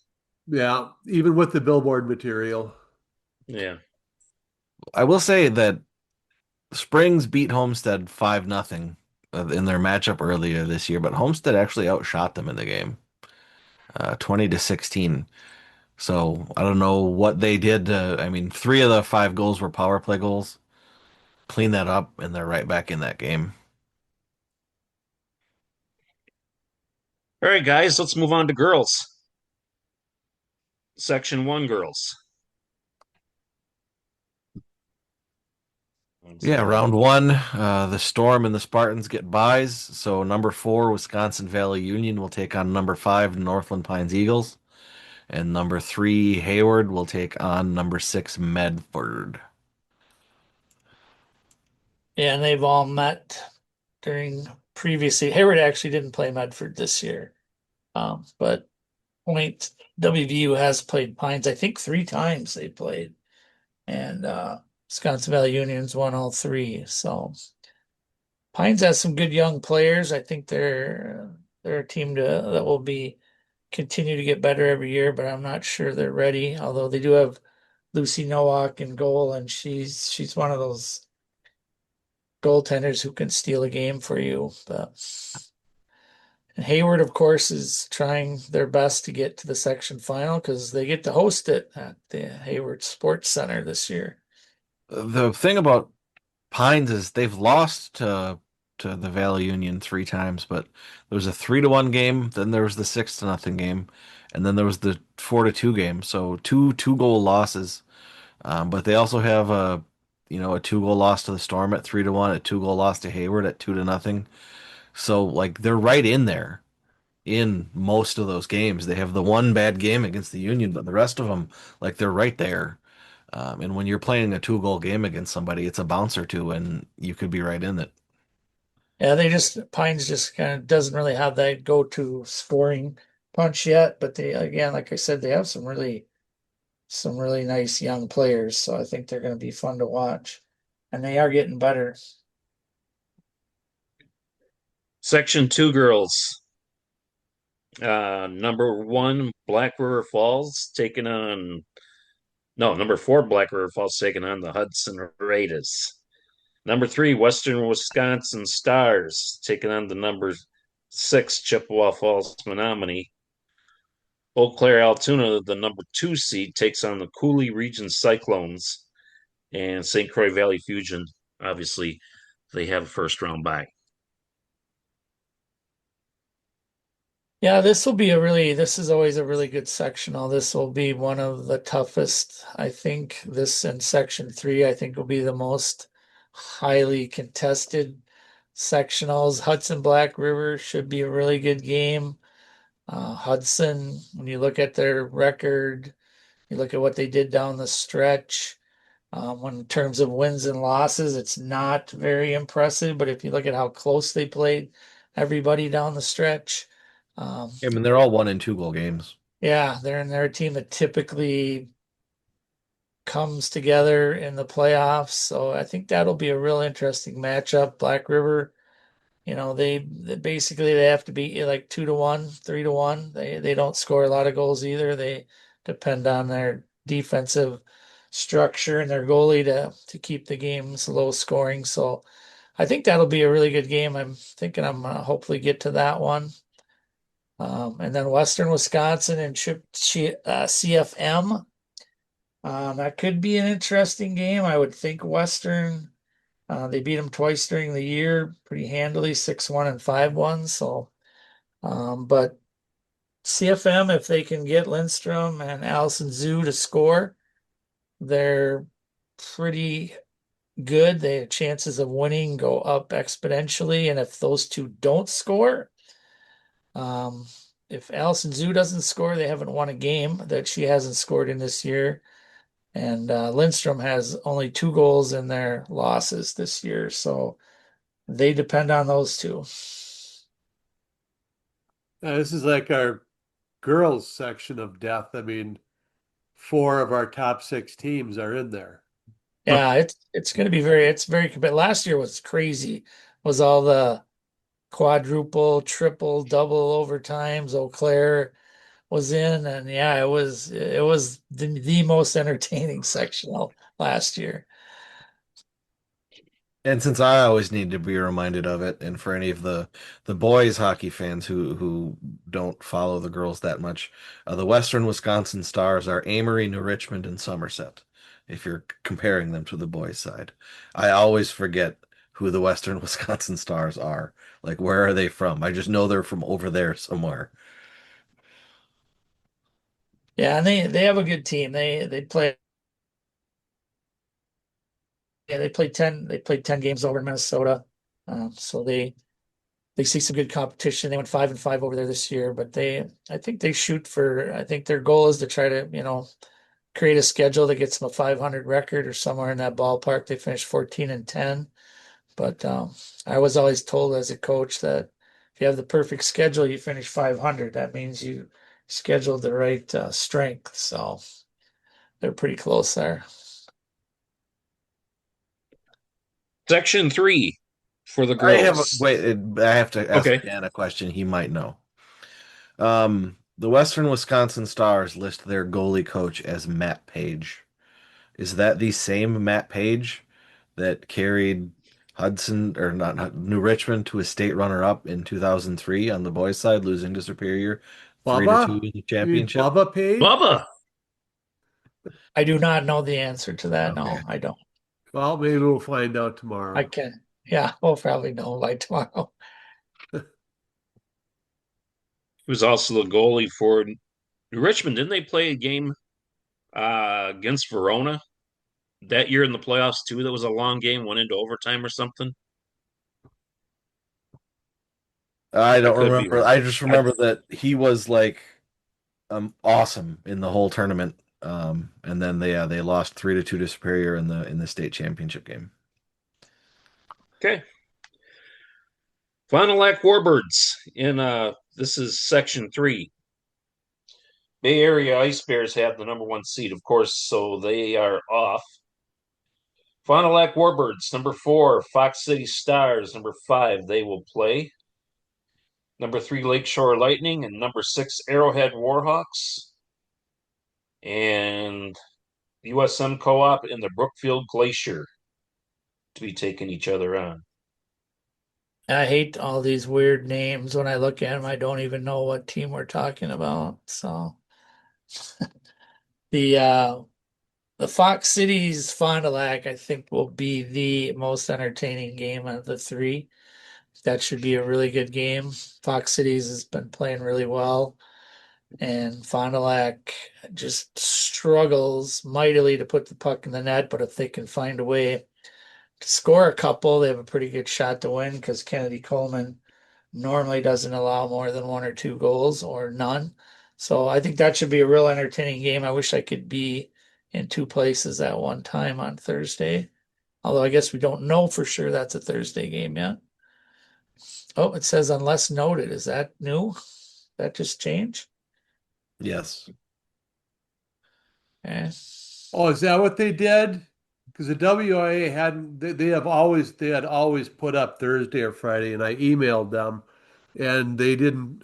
yeah, even with the billboard material. Yeah. I will say that Springs beat Homestead 5-0 in their matchup earlier this year, but Homestead actually outshot them in the game, 20-16. So I don't know what they did. I mean, 3 of the 5 goals were power play goals. Clean that up, and they're right back in that game. All right, guys, let's move on to girls. Section 1 girls. Yeah, round one, the Storm and the Spartans get byes. So number 4, Wisconsin Valley Union will take on number 5, Northland Pines Eagles. And number 3, Hayward will take on number 6, Medford. Yeah, and they've all met during previously. Hayward actually didn't play Medford this year. But Point WVU has played Pines, I think 3 times they played. And Wisconsin Valley Union's won all 3. So Pines has some good young players. I think they're a team that will be continue to get better every year, but I'm not sure they're ready. Although they do have Lucy Nowak in goal, and she's one of those goaltenders who can steal a game for you. But and Hayward, of course, is trying their best to get to the section final because they get to host it at the Hayward Sports Center this year. The thing about Pines is they've lost to the Valley Union 3 times, but there was a 3-1 game, then there was the 6-0 game, and then there was the 4-2 game. So two goal losses. But they also have a 2-goal loss to the Storm at 3-1, a 2-goal loss to Hayward at 2-0. So like they're right in there in most of those games. They have the one bad game against the Union, but the rest of them, like they're right there. And when you're playing a 2-goal game against somebody, it's a bounce or two, and you could be right in it. Yeah, Pines just kind of doesn't really have that go-to scoring punch yet, but they again, like I said, they have some really nice young players, so I think they're going to be fun to watch, and they are getting better. Section two girls. Number one, Black River Falls taking on no, number four, Black River Falls taking on the Hudson Raiders. Number three, Western Wisconsin Stars taking on the number six, Chippewa Falls Menominee. Eau Claire Altoona, the number two seed, takes on the Cooley Region Cyclones, and St. Croix Valley Fusion. Obviously, they have a first round bye. Yeah, this is always a really good sectional. This will be one of the toughest. I think this and section three, I think will be the most highly contested sectionals. Hudson Black River should be a really good game. Hudson, when you look at their record, you look at what they did down the stretch. When in terms of wins and losses, it's not very impressive. But if you look at how close they played everybody down the stretch, um, I mean, they're all 1 and 2 goal games. yeah, they're a team that typically comes together in the playoffs. So I think that'll be a real interesting matchup. Black River, they basically they have to be like 2-1, 3-1. They don't score a lot of goals either. They depend on their defensive structure and their goalie to keep the games low scoring. So I think that'll be a really good game. I'm thinking I'm gonna hopefully get to that one. And then Western Wisconsin and CFM. That could be an interesting game. I would think Western. They beat them twice during the year, pretty handily, 6-1 and 5-1. So, but CFM, if they can get Lindstrom and Allison Zoo to score, they're pretty good. Their chances of winning go up exponentially. And if those two don't score, um, if Allison Zoo doesn't score, they haven't won a game that she hasn't scored in this year. And Lindstrom has only 2 goals in their losses this year. So they depend on those two. This is like our girls section of death. I mean, four of our top six teams are in there. Yeah, it's going to be it's very competitive. Last year was crazy. Was all the quadruple, triple, double overtimes. Eau Claire was in, and yeah, it was the most entertaining sectional last year. And since I always need to be reminded of it, and for any of the boys hockey fans who don't follow the girls that much, the Western Wisconsin Stars are Amory, New Richmond, and Somerset. If you're comparing them to the boys' side, I always forget who the Western Wisconsin Stars are. Like, where are they from? I just know they're from over there somewhere. Yeah, and they have a good team. They play yeah, they played 10 games over in Minnesota. So they see some good competition. They went 5-5 over there this year, but I think they shoot for I think their goal is to try to, create a schedule that gets them a 500 record or somewhere in that ballpark. They finished 14-10. But I was always told as a coach that if you have the perfect schedule, you finish 500. That means you scheduled the right strength. So they're pretty close there. Section three for the I have girls. wait. I have to ask Okay. Dan a question. He might know. The Western Wisconsin Stars list their goalie coach as Matt Page. Is that the same Matt Page that carried Hudson or not New Richmond to a state runner-up in 2003 on the boys' side, losing to Superior 3-2 Bubba? in the You mean championship? Bubba Page? Bubba. I do not know the answer to that. Okay. No, I don't. Well, maybe we'll find out I tomorrow. can. Yeah, we'll probably know by tomorrow. Who's also the goalie for Richmond. Didn't they play a game against Verona that year in the playoffs too? That was a long game, went into overtime or something. I I don't could be remember. wrong. I just I remember that he was like awesome in the whole tournament. And then they lost 3-2 to Superior in the state championship game. okay. Fond du Lac Warbirds in this is section 3. Bay Area Ice Bears have the number 1 seed, of course, so they are off. Fond du Lac Warbirds, number 4, Fox City Stars, number 5, they will play. Number 3, Lakeshore Lightning, and number 6, Arrowhead Warhawks. And USM Co-op and the Brookfield Glacier to be taking each other on. I hate all these weird names. When I look at them, I don't even know what team we're talking about. So the uh the Fox Cities Fond du Lac, I think, will be the most entertaining game of the three. That should be a really good game. Fox Cities has been playing really well, and Fond du Lac just struggles mightily to put the puck in the net. But if they can find a way to score a couple, they have a pretty good shot to win because Kennedy Coleman normally doesn't allow more than 1 or 2 goals or none. So I think that should be a real entertaining game. I wish I could be in 2 places at one time on Thursday. Although I guess we don't know for sure that's a Thursday game yet. Oh, it says unless noted. Is that new? That just changed? Yes. Eh. Oh, is that what they did? Because the WIA hadn't, they had always put up Thursday or Friday, and I emailed them, and they didn't.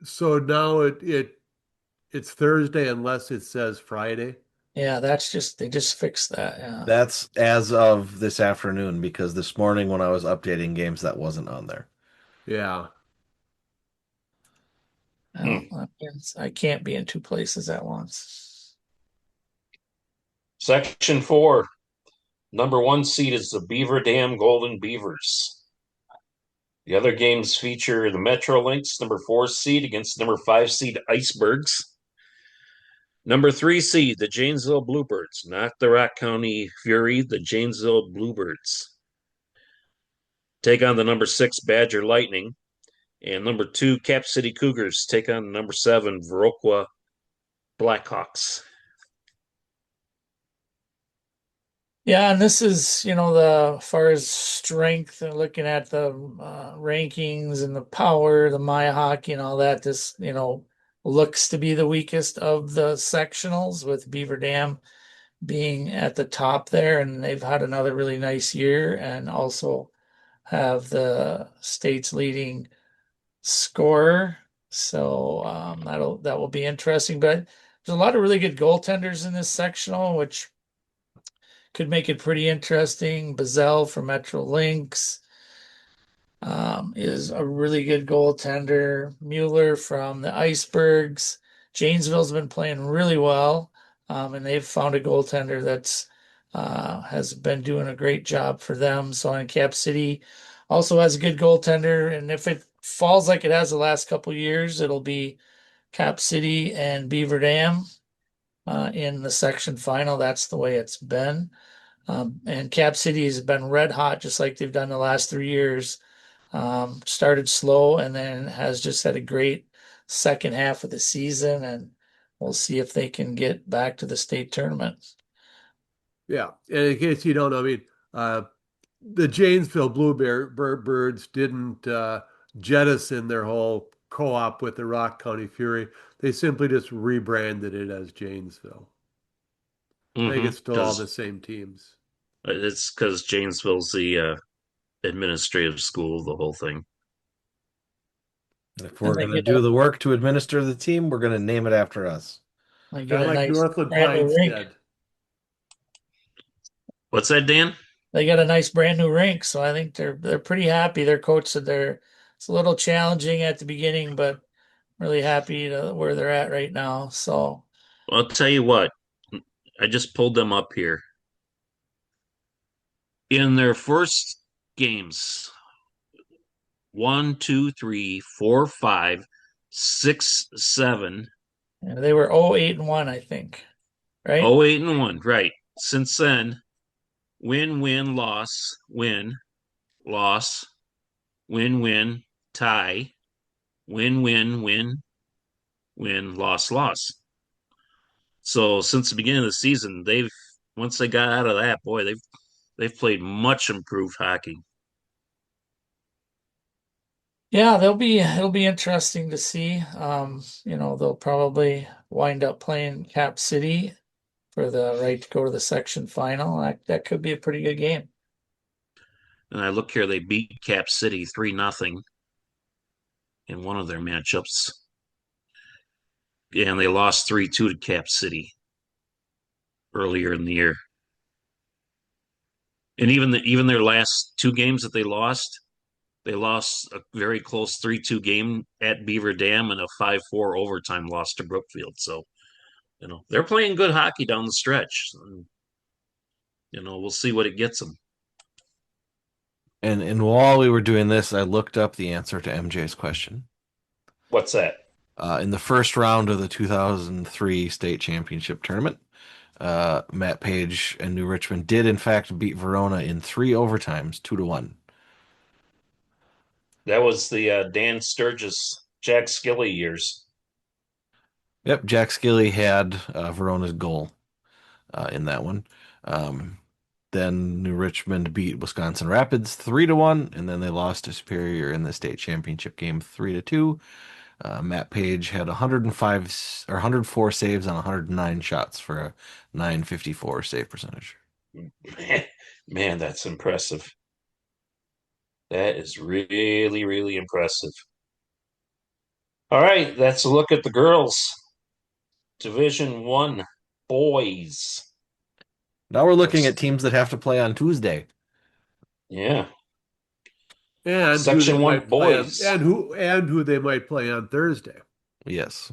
So now it's Thursday unless it says Friday. Yeah, that's just they just fixed that. Yeah. That's as of this afternoon because this morning when I was updating games, that wasn't on there. Yeah. Hmm. Well, that means I can't be in 2 places at once. Section 4, number 1 seed is the Beaver Dam Golden Beavers. The other games feature the Metro Lynx, number 4 seed, against number 5 seed Icebergs. Number 3 seed, the Janesville Bluebirds, not the Rock County Fury, the Janesville Bluebirds. Take on the number 6 Badger Lightning. And number 2, Cap City Cougars take on number 7, Viroqua Blackhawks. Yeah, and this is, the as far as strength and looking at the rankings and the power, the Maya hockey and all that, this, looks to be the weakest of the sectionals with Beaver Dam being at the top there. And they've had another really nice year and also have the state's leading scorer. So that will be interesting. But there's a lot of really good goaltenders in this sectional, which could make it pretty interesting. Bazell from Metro Lynx is a really good goaltender. Mueller from the Icebergs. Janesville's been playing really well, and they've found a goaltender that's has been doing a great job for them. So, in Cap City also has a good goaltender, and if it falls like it has the last couple years, it'll be Cap City and Beaver Dam in the section final. That's the way it's been. And Cap City has been red hot, just like they've done the last 3 years. Started slow and then has just had a great second half of the season, and we'll see if they can get back to the state tournament. Yeah. And in case you don't know, I mean, uh, the Janesville Birds didn't jettison their whole co-op with the Rock County Fury. They simply just rebranded it as Janesville. I think it's still all the Because same teams. it's because Janesville's the administrative school of the whole thing. If And we're going to do the work to administer the team, we're going to name it after us. they Kind get of a like nice Northland brand new Pines rink. did. What's that, Dan? They got a nice brand new rink, so I think they're pretty happy. Their coach said it's a little challenging at the beginning, but really happy to where they're at right now. So I'll tell you what, I just pulled them up here. In their first games, one, two, three, four, five, six, seven, they were 0-8-1, I think, right? oh, 8 and 1, right. since then, win, win, loss, win, win, tie, win, win, win, win, loss, loss. So since the beginning of the season, they've once they got out of that, boy, they've played much improved hockey. Yeah, it'll be interesting to see. They'll probably wind up playing Cap City for the right to go to the section final. That could be a pretty good game. And I look here, they beat Cap City 3-0 in one of their matchups. Yeah, and they lost 3-2 to Cap City earlier in the year. And even their last two games that they lost a very close 3-2 game at Beaver Dam and a 5-4 overtime loss to Brookfield. So, they're playing good hockey down the stretch. And, we'll see what it gets them. And while we were doing this, I looked up the answer to MJ's question. What's that? In the first round of the 2003 state championship tournament, Matt Page and New Richmond did in fact beat Verona in three overtimes, 2-1. That was the Dan Sturgis, Jack Skilly years. Yep, Jack Skilly had Verona's goal in that one. Um, then New Richmond beat Wisconsin Rapids 3-1, and then they lost to Superior in the state championship game 3-2. Matt Page had 105 or 104 saves on 109 shots for a 954 save percentage. Man, that's impressive. That is really, really impressive. All right, that's a look at the girls. Division One boys. Now we're looking Let's at teams that have to play on Tuesday. yeah. And who they Section One might play on, boys. and who they might play on Thursday, Yes.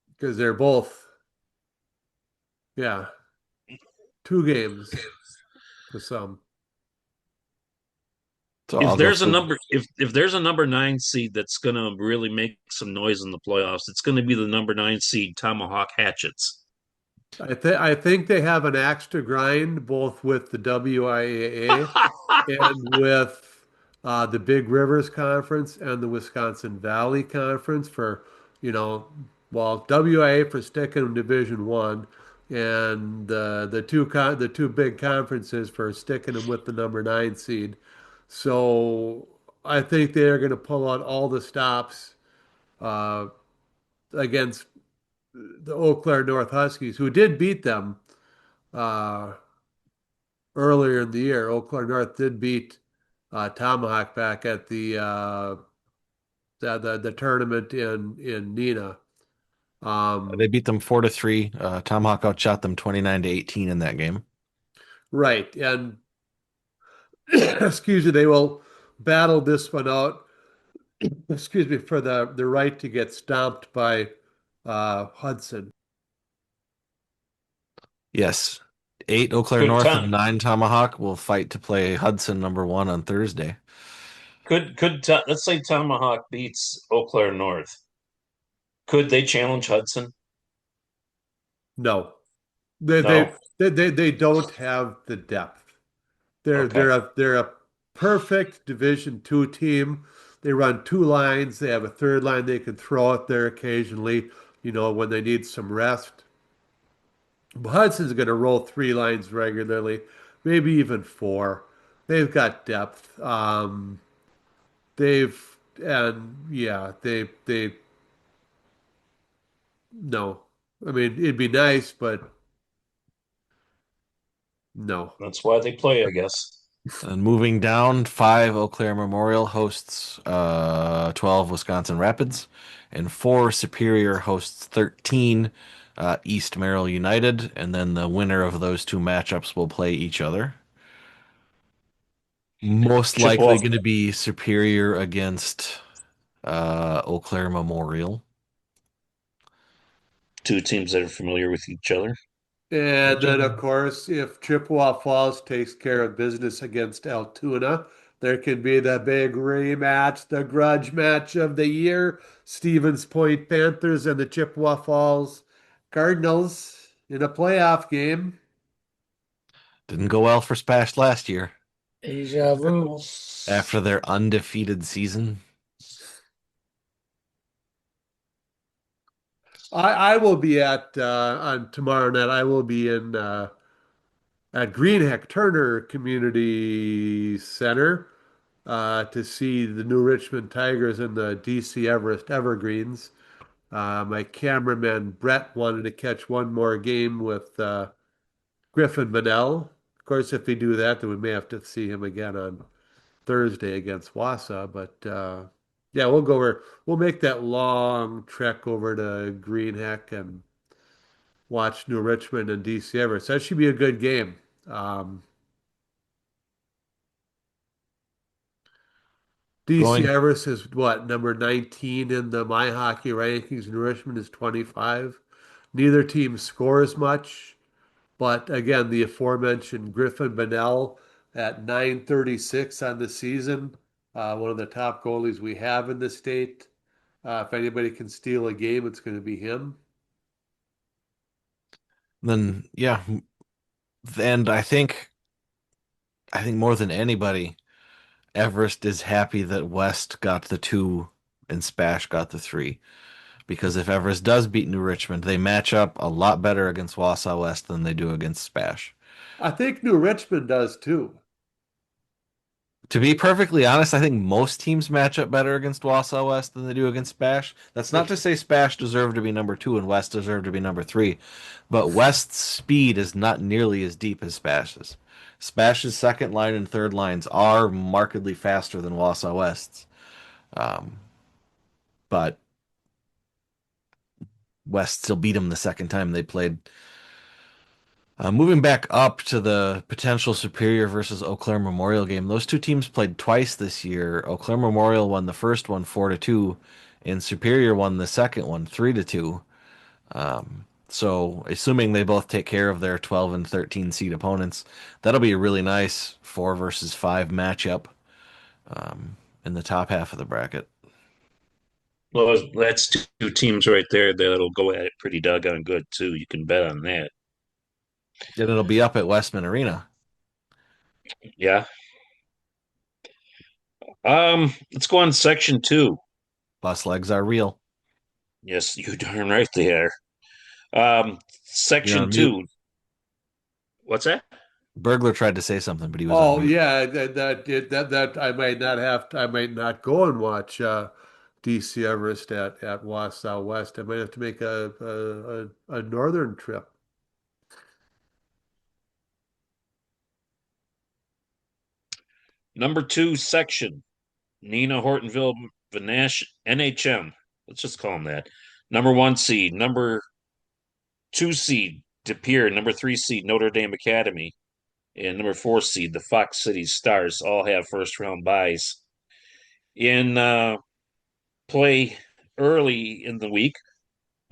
because they're both, yeah, two games to some. So I'll go for If there's a number nine seed that's gonna really make some noise in the playoffs, it's gonna be the number nine seed Tomahawk Hatchets. I think they have an axe to grind both with the WIAA and with the Big Rivers Conference and the Wisconsin Valley Conference for, you know, well, WIA for sticking in Division One, and the two big conferences for sticking them with the number nine seed. So I think they are going to pull out all the stops uh, against the Eau Claire North Huskies, who did beat them uh, earlier in the year. Eau Claire North did beat Tomahawk back at the tournament in Neenah. they Um, beat them 4-3. Tomahawk outshot them 29-18 in that game. right, and excuse me, they will battle this one out. Excuse me, for the right to get stomped by Hudson. Yes. Eight Eau Claire Could North Tom and nine Tomahawk will fight to play Hudson number one on Thursday. let's say Tomahawk beats Eau Claire North. Could they challenge Hudson? No, they they No? they don't have the depth. Okay. They're a perfect Division two team. They run two lines. They have a third line they can throw out there occasionally, when they need some rest. But Hudson's going to roll three lines regularly, maybe even four. They've got depth. They've and yeah, they no. I mean, it'd be nice, but no. That's why they play, I guess. And moving down, 5 Eau Claire Memorial hosts 12 Wisconsin Rapids, and 4 Superior hosts 13 East Merrill United, and then the winner of those two matchups will play each other. Most likely Chippewa, going to be Superior against Eau Claire Memorial. two teams that are familiar with each other. And then, of course, if Chippewa Falls takes care of business against Altoona, there can be the big rematch, the grudge match of the year. Stevens Point Panthers and the Chippewa Falls Cardinals in a playoff game. Didn't go well for Spash last year Deja vu. after their undefeated season. I will be at on tomorrow night. I will be in at Greenheck Turner Community Center to see the New Richmond Tigers and the DC Everest Evergreens. My cameraman Brett wanted to catch one more game with Griffin Bonnell. Of course, if they do that, then we may have to see him again on Thursday against Wausau. But yeah, we'll go over. We'll make that long trek over to Greenheck and watch New Richmond and DC Everest. That should be a good game. Um, DC Going Everest is what, number 19 in the My Hockey rankings, and Richmond is 25. Neither team scores much, but again, the aforementioned Griffin Bonnell at 936 on the season, one of the top goalies we have in the state. If anybody can steal a game, it's going to be him. then, yeah, and I think more than anybody, Everest is happy that West got the two and Spash got the three. Because if Everest does beat New Richmond, they match up a lot better against Wausau West than they do against Spash. I think New Richmond does too. To be perfectly honest, I think most teams match up better against Wausau West than they do against Spash. That's not to say Spash deserve to be number two and West deserve to be number three, but West's speed is not nearly as deep as Spash's. Spash's second line and third lines are markedly faster than Wausau West's, um, but West still beat them the second time they played. Moving back up to the potential Superior versus Eau Claire Memorial game, those two teams played twice this year. Eau Claire Memorial won the first one 4-2, and Superior won the second one 3-2. So, assuming they both take care of their 12 and 13 seed opponents, that'll be a really nice 4 versus 5 matchup in the top half of the bracket. Well, that's two teams right there that'll go at it pretty doggone good too. You can bet on that. And it'll be up at Westman Arena. Yeah. Let's go on section two. Bus legs are real. Yes, you darn right they are. You're Section on mute. two. What's that? Burglar tried to say something, but he was on Oh mute. yeah, that I might not have to, I might not go and watch DC Everest at Wausau West. I might have to make a northern trip. Number two section. Nina Hortonville Vanash NHM. Let's just call them that. Number one seed. Number two seed De Pere. Number three seed Notre Dame Academy. And number four seed, the Fox City Stars, all have first round byes. In play early in the week,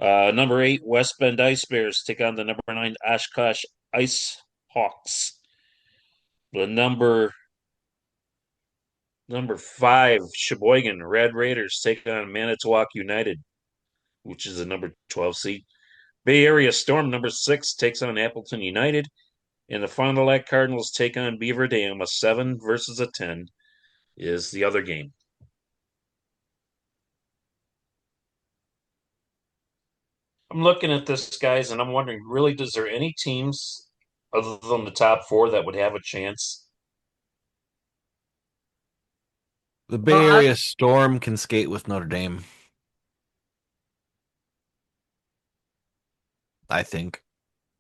number eight, West Bend Ice Bears take on the number nine, Oshkosh Ice Hawks. The number five, Sheboygan Red Raiders take on Manitowoc United, which is the number 12 seed. Bay Area Storm, number six, takes on Appleton United. And the Fond du Lac Cardinals take on Beaver Dam. A 7 versus a 10 is the other game. I'm looking at this, guys, and I'm wondering, really, does there any teams other than the top four that would have a chance? The Well, Bay Area Storm can skate with Notre Dame, I think.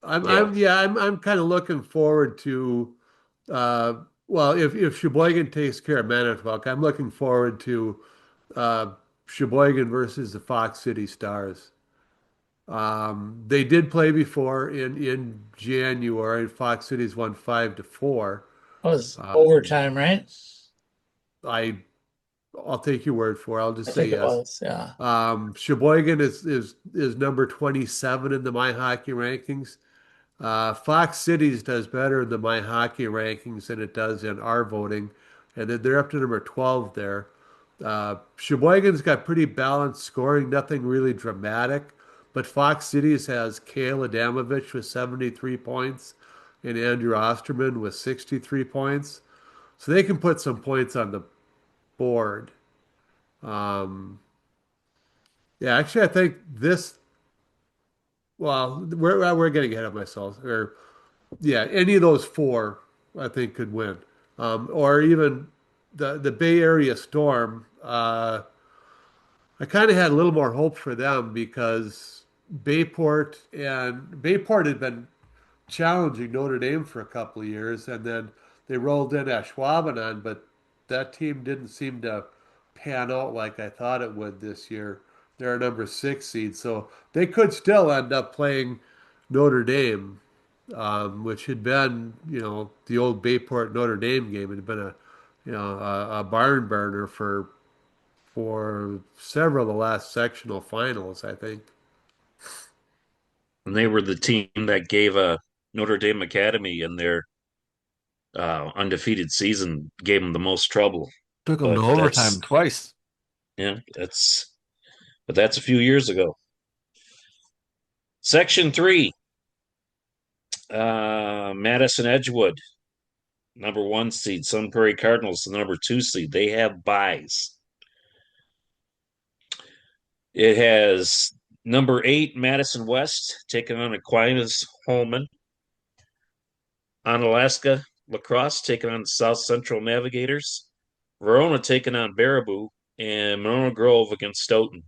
Yeah. I'm kind of looking forward to uh, well, if Sheboygan takes care of Manitowoc, I'm looking forward to uh, Sheboygan versus the Fox City Stars. They did play before in January. Fox Cities won 5-4. Was Um, overtime, right? I I'll take your word for it. I'll I just say think it yes. was, yeah. Sheboygan is number 27 in the My Hockey rankings. Fox Cities does better in the My Hockey rankings than it does in our voting, and then they're up to number 12 there. Sheboygan's got pretty balanced scoring, nothing really dramatic, but Fox Cities has Kale Adamovich with 73 points, and Andrew Osterman with 63 points. So they can put some points on the board. Um, yeah, actually, I think this, well, we're getting ahead of myself. Or, yeah, any of those four, I think, could win. Or even the Bay Area Storm. I kind of had a little more hope for them because Bayport had been challenging Notre Dame for a couple of years, and then they rolled in Ashwaubenon, but that team didn't seem to pan out like I thought it would this year. They're a number six seed, so they could still end up playing Notre Dame, which had been, the old Bayport Notre Dame game. It had been a barn burner for several of the last sectional finals, I think. And they were the team that gave Notre Dame Academy in their undefeated season, gave them the most trouble. Took them to But overtime twice. yeah, that's a few years ago. Section three, Madison Edgewood, number one seed. Sun Prairie Cardinals, the number two seed. They have buys. It has number eight, Madison West, taking on Aquinas Holman. Onalaska Lacrosse taking on South Central Navigators. Verona taking on Baraboo. And Monona Grove against Stoughton.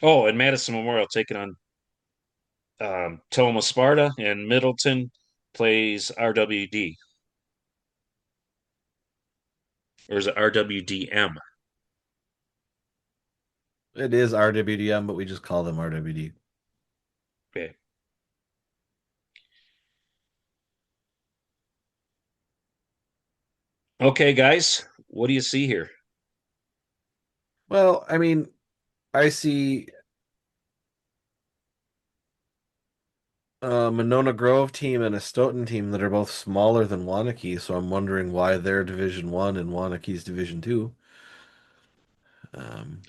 Oh, and Madison Memorial taking on Tillamook Sparta. And Middleton plays RWD. Or is it RWDM? It is RWDM, but we just call them RWD. Okay. Okay, guys, what do you see here? Well, I mean, I see a Monona Grove team and a Stoughton team that are both smaller than Wanakee, so I'm wondering why they're Division One and Wanakee's Division Two. Um,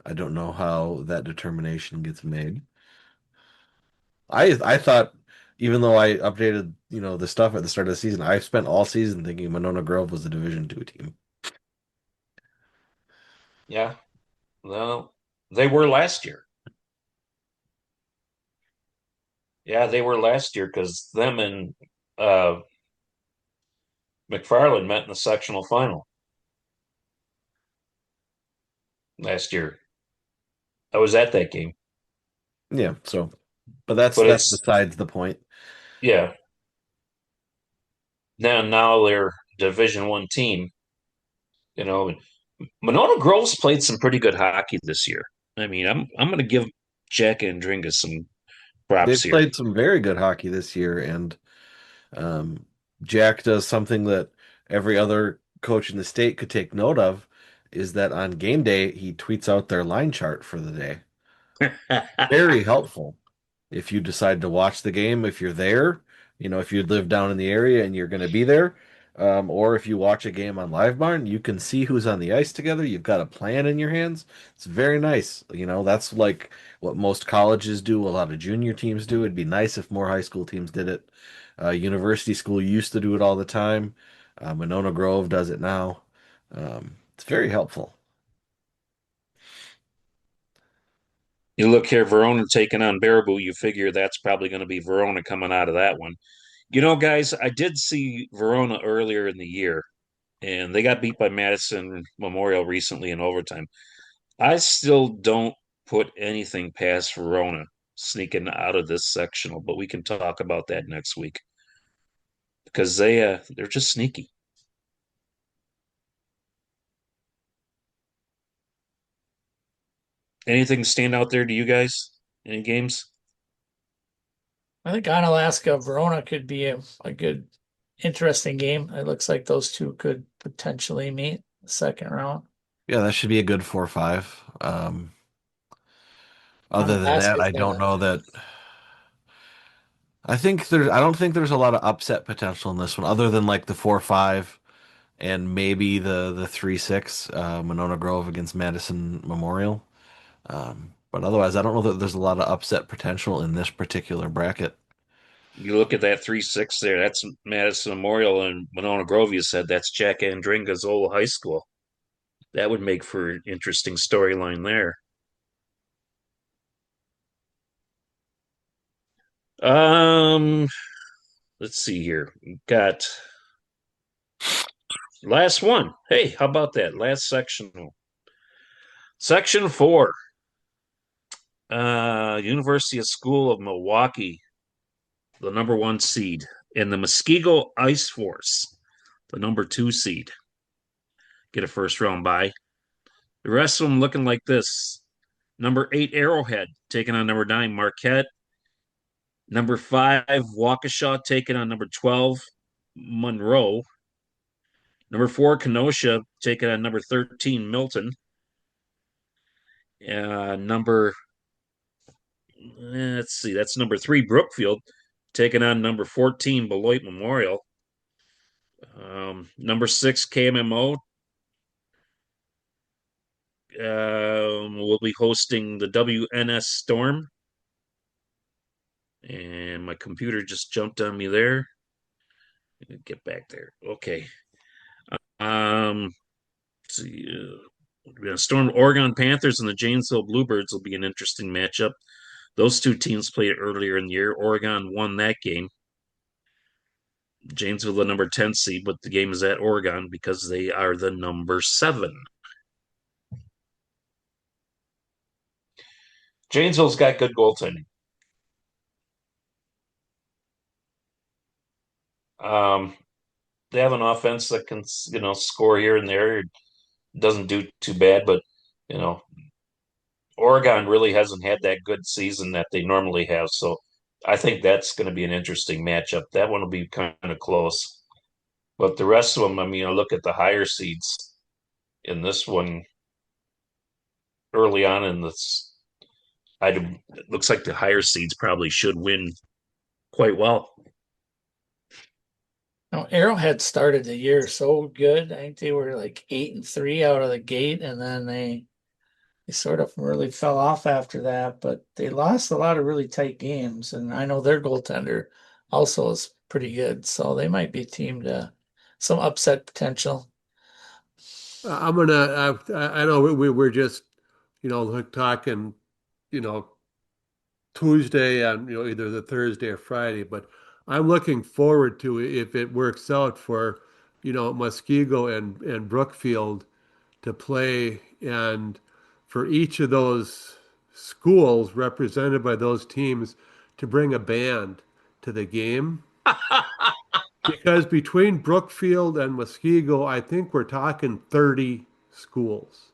I don't know how that determination gets made. I thought, even though I updated, the stuff at the start of the season, I spent all season thinking Monona Grove was a Division Two team. Yeah, well, they were last year. Yeah, they were last year because them and uh, McFarland met in the sectional final last year. I was at that game, Yeah, so, but that's but that's it's besides the point. yeah. Now they're Division One team. You know, Monona Grove's played some pretty good hockey this year. I mean, I'm going to give Jack Andringa some props They've here. played some very good hockey this year, and um, Jack does something that every other coach in the state could take note of, is that on game day he tweets out their line chart for the day. Very helpful. If you decide to watch the game, if you're there, if you live down in the area and you're going to be there, or if you watch a game on Live Barn, you can see who's on the ice together. You've got a plan in your hands. It's very nice. That's like what most colleges do, a lot of junior teams do. It'd be nice if more high school teams did it. University school used to do it all the time. Monona Grove does it now. It's very helpful. You look here, Verona taking on Baraboo. You figure that's probably going to be Verona coming out of that one. You know, guys, I did see Verona earlier in the year, and they got beat by Madison Memorial recently in overtime. I still don't put anything past Verona sneaking out of this sectional, but we can talk about that next week because they're just sneaky. Anything stand out there to you guys? Any games? I think Onalaska Verona could be a good, interesting game. It looks like those two could potentially meet the second round. Yeah, that should be a good 4-5. Other than that, Onalaska's I got don't a know that. I don't think there's a lot of upset potential in this one, other than like the 4-5 and maybe the 3-6 Monona Grove against Madison Memorial. But otherwise, I don't know that there's a lot of upset potential in this particular bracket. You look at that 3-6 there, that's Madison Memorial and Monona Grove. You said that's Jack Andringa's old high school. That would make for an interesting storyline there. Um, let's see here. We got last one. Hey, how about that? Last sectional. Section 4. University of School of Milwaukee, the number 1 seed, and the Muskego Ice Force, the number 2 seed. Get a first round bye. The rest of them looking like this. Number 8, Arrowhead, taking on number 9, Marquette. Number 5, Waukesha, taking on number 12, Monroe. Number 4, Kenosha, taking on number 13, Milton. Number, let's see, that's number 3, Brookfield, taking on number 14, Beloit Memorial. Number 6, KMMO, will be hosting the WNS Storm. And my computer just jumped on me there. Get back there. Okay. Let's see. Storm Oregon Panthers and the Janesville Bluebirds will be an interesting matchup. Those two teams played earlier in the year. Oregon won that game. Janesville, the number 10 seed, but the game is at Oregon because they are the number 7. Janesville's got good goaltending. Um, they have an offense that can, score here and there. It doesn't do too bad, but you know, Oregon really hasn't had that good season that they normally have. So I think that's going to be an interesting matchup. That one will be kind of close. But the rest of them, I mean, I look at the higher seeds in this one early on in this. It looks like the higher seeds probably should win quite well. Now, Arrowhead started the year so good. I think they were like 8-3 out of the gate, and then they sort of really fell off after that. But they lost a lot of really tight games, and I know their goaltender also is pretty good, so they might be a team to some upset potential. I'm gonna. I know we're just, like talking, you know, Tuesday and either the Thursday or Friday, but I'm looking forward to it if it works out for Muskego and Brookfield to play, and for each of those schools represented by those teams to bring a band to the game. Because between Brookfield and Muskego, I think we're talking 30 schools,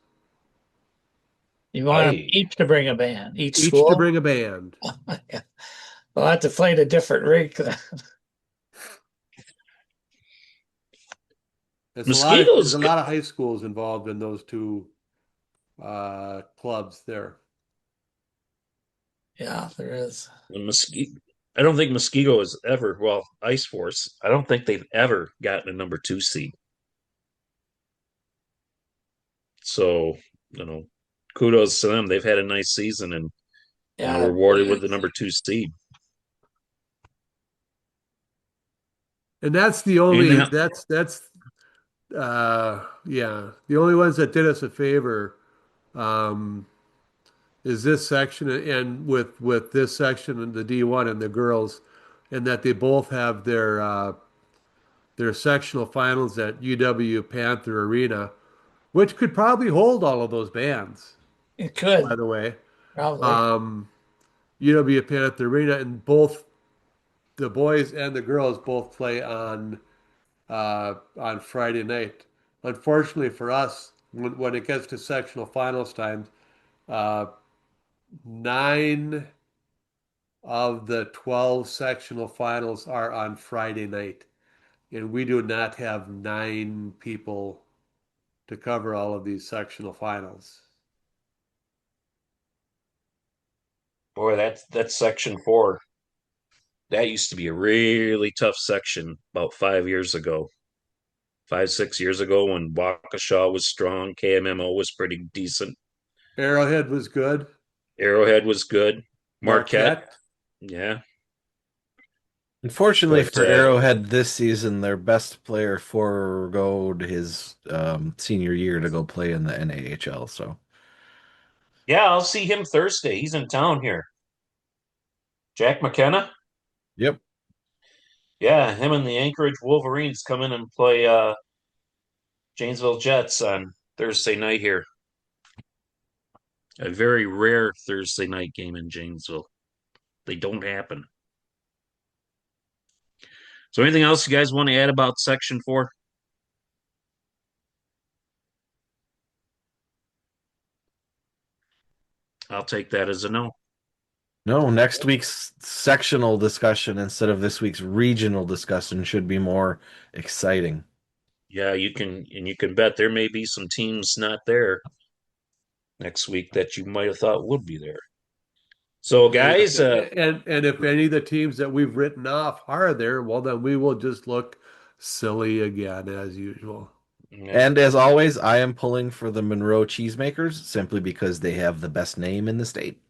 You want them I each to bring a band, each each to school. bring a band. We'll have to play at a different rink. There's Mosquitoes. a lot of high schools involved in those two clubs there. Yeah, there is. Mosquito. I don't think Mosquito has ever. Well, Ice Force. I don't think they've ever gotten a number 2 seed. So kudos to them. They've had a nice season and Yeah, rewarded with the number 2 seed. And that's the only Anything that's yeah, the only ones that did us a favor um is this section, and with this section and the D1 and the girls, and that they both have their sectional finals at UW Panther Arena, which could probably hold all of those bands, it by could the way. probably. Um, UW Panther Arena, and both the boys and the girls both play on Friday night. Unfortunately for us, when it gets to sectional finals time, uh, 9 of the 12 sectional finals are on Friday night, and we do not have 9 people to cover all of these sectional finals. Boy, that's section 4. That used to be a really tough section about 5 years ago. 5, 6 years ago when Waukesha was strong, KMMO was pretty decent. Arrowhead was good. Arrowhead was good. Marquette, Marquette. yeah, Unfortunately but for Arrowhead this season, their best player forgoed his senior year to go play in the NAHL. So, yeah, I'll see him Thursday. He's in town here. Jack McKenna, yep. yeah, him and the Anchorage Wolverines come in and play Janesville Jets on Thursday night here. A very rare Thursday night game in Janesville. They don't happen. So, anything else you guys want to add about Section 4? I'll take that as a no. No, next week's sectional discussion instead of this week's regional discussion should be more exciting. Yeah, you can bet there may be some teams not there next week that you might have thought would be there. So, guys, And if any of the teams that we've written off are there, well, then we will just look silly again as usual. yeah, And as always, I am pulling for the Monroe Cheesemakers simply because they have the best name in the state.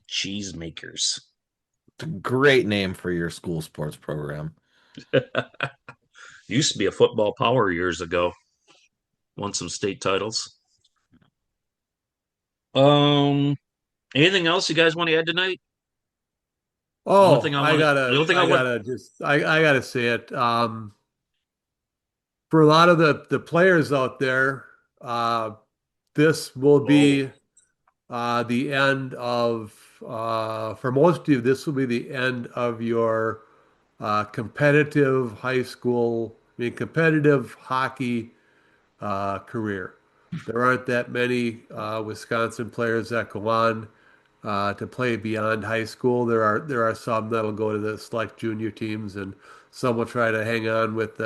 cheese makers. It's a great name for your school sports program. Used to be a football power years ago. Won some state titles. Um, anything else you guys want to add tonight? The only Oh, thing I want to, the only thing I want, I gotta say it. For a lot of the players out there, uh, this will oh, be the end of for most of you, this will be the end of your competitive high school, I mean competitive hockey career. There aren't that many Wisconsin players that go on to play beyond high school. There are some that'll go to the select junior teams, and some will try to hang on with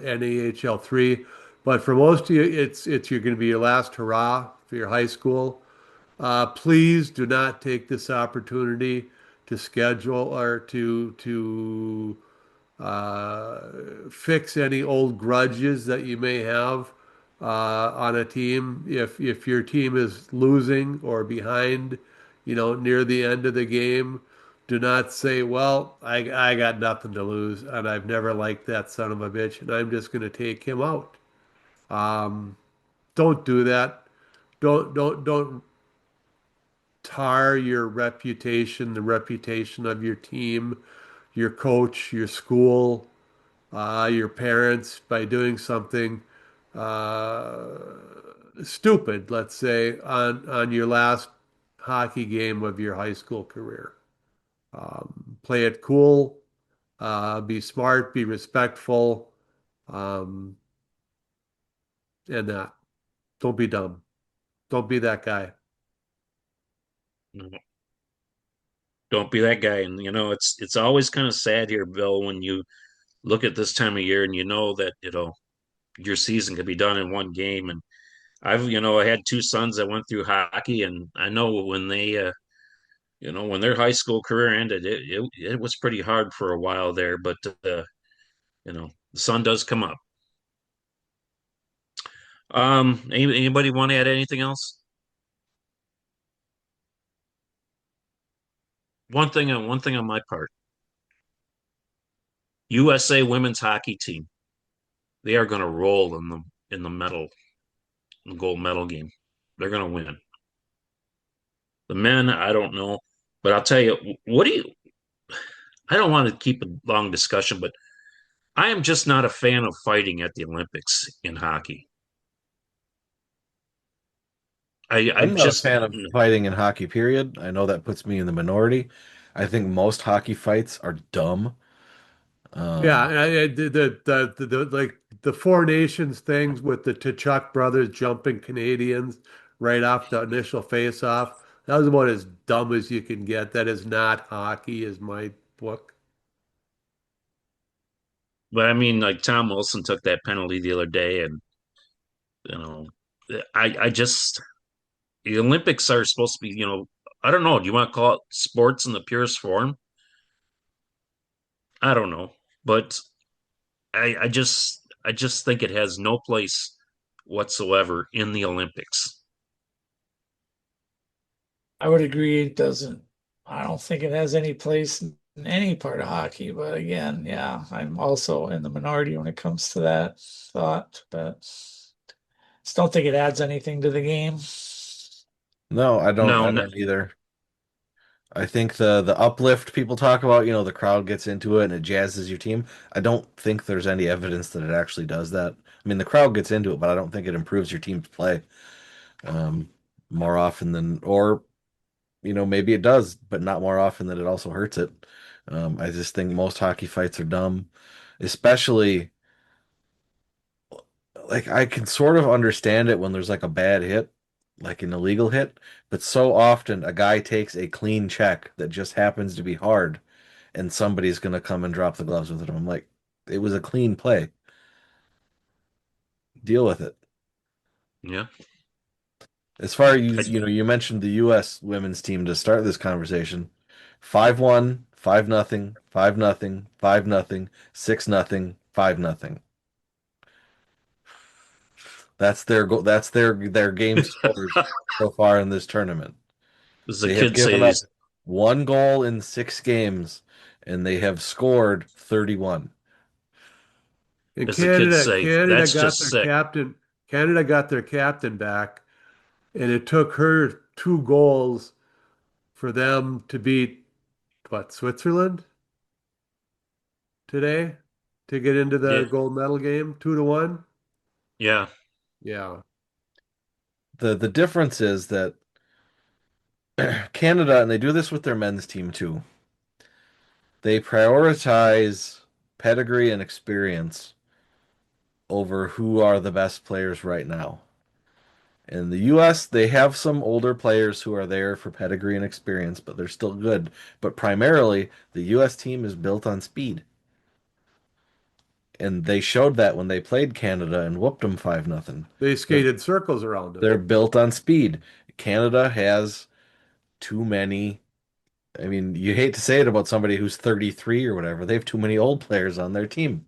NAHL three. But for most of you, it's you're going to be your last hurrah for your high school. Please do not take this opportunity to schedule or to fix any old grudges that you may have on a team. If your team is losing or behind, near the end of the game, do not say, "Well, I got nothing to lose, and I've never liked that son of a bitch, and I'm just going to take him out." Um, don't do that. Don't tar your reputation, the reputation of your team, your coach, your school, your parents by doing something uh, stupid, let's say, on your last hockey game of your high school career. Play it cool, be smart, be respectful, um, and don't be dumb. Don't be that guy. no, don't be that guy. And it's always kind of sad here, Bill, when you look at this time of year and you know that your season could be done in one game. And I had two sons that went through hockey, and I know when when their high school career ended, it was pretty hard for a while there. But the sun does come up. Anybody want to add anything else? One thing on my part. USA women's hockey team. They are going to roll in the gold medal game. They're going to win. The men, I don't know, but I'll tell you, what do you? I don't want to keep a long discussion, but I am just not a fan of fighting at the Olympics in hockey. I I'm not a just fan of fighting in hockey, period. I know that puts me in the minority. I think most hockey fights are dumb. Yeah, Um, like the Four Nations things with the T'Chuk brothers jumping Canadians right off the initial face-off. That was about as dumb as you can get. That is not hockey, is my book. but I mean, like Tom Wilson took that penalty the other day, and you know, I just the Olympics are supposed to be, I don't know. Do you want to call it sports in the purest form? I don't know, but I just think it has no place whatsoever in the Olympics. I would agree it doesn't, I don't think it has any place in any part of hockey, but again, yeah, I'm also in the minority when it comes to that thought, but just don't think it adds anything to the game. No, I don't. No, I don't either. I think the uplift people talk about, the crowd gets into it and it jazzes your team. I don't think there's any evidence that it actually does that. I mean, the crowd gets into it, but I don't think it improves your team's play um, more often than, or maybe it does, but not more often than it also hurts it. I just think most hockey fights are dumb, especially like I can sort of understand it when there's like a bad hit, like an illegal hit, but so often a guy takes a clean check that just happens to be hard, and somebody's gonna come and drop the gloves with it. I'm like, it was a clean play. Deal with it. yeah. As far as I, you mentioned the U.S. women's team to start this conversation. 5-1, 5-0, 5-0, 5-0, 6-0, 5-0. That's their goal. That's their game scores so far in this tournament. as the They have kids given say, up one goal in 6 games, and they have scored 31. And as the kids say, Canada that's got just their sick. captain. Canada got their captain back, and it took her 2 goals for them to beat what, Switzerland today to get into the Yeah, gold medal game, 2-1. yeah. Yeah, The difference is that Canada, and they do this with their men's team too, they prioritize pedigree and experience over who are the best players right now. In the US, they have some older players who are there for pedigree and experience, but they're still good. But primarily, the US team is built on speed. And they showed that when they played Canada and whooped them 5-0. they They're skated circles around them. they're built on speed. Canada has too many. I mean, you hate to say it about somebody who's 33 or whatever. They have too many old players on their team.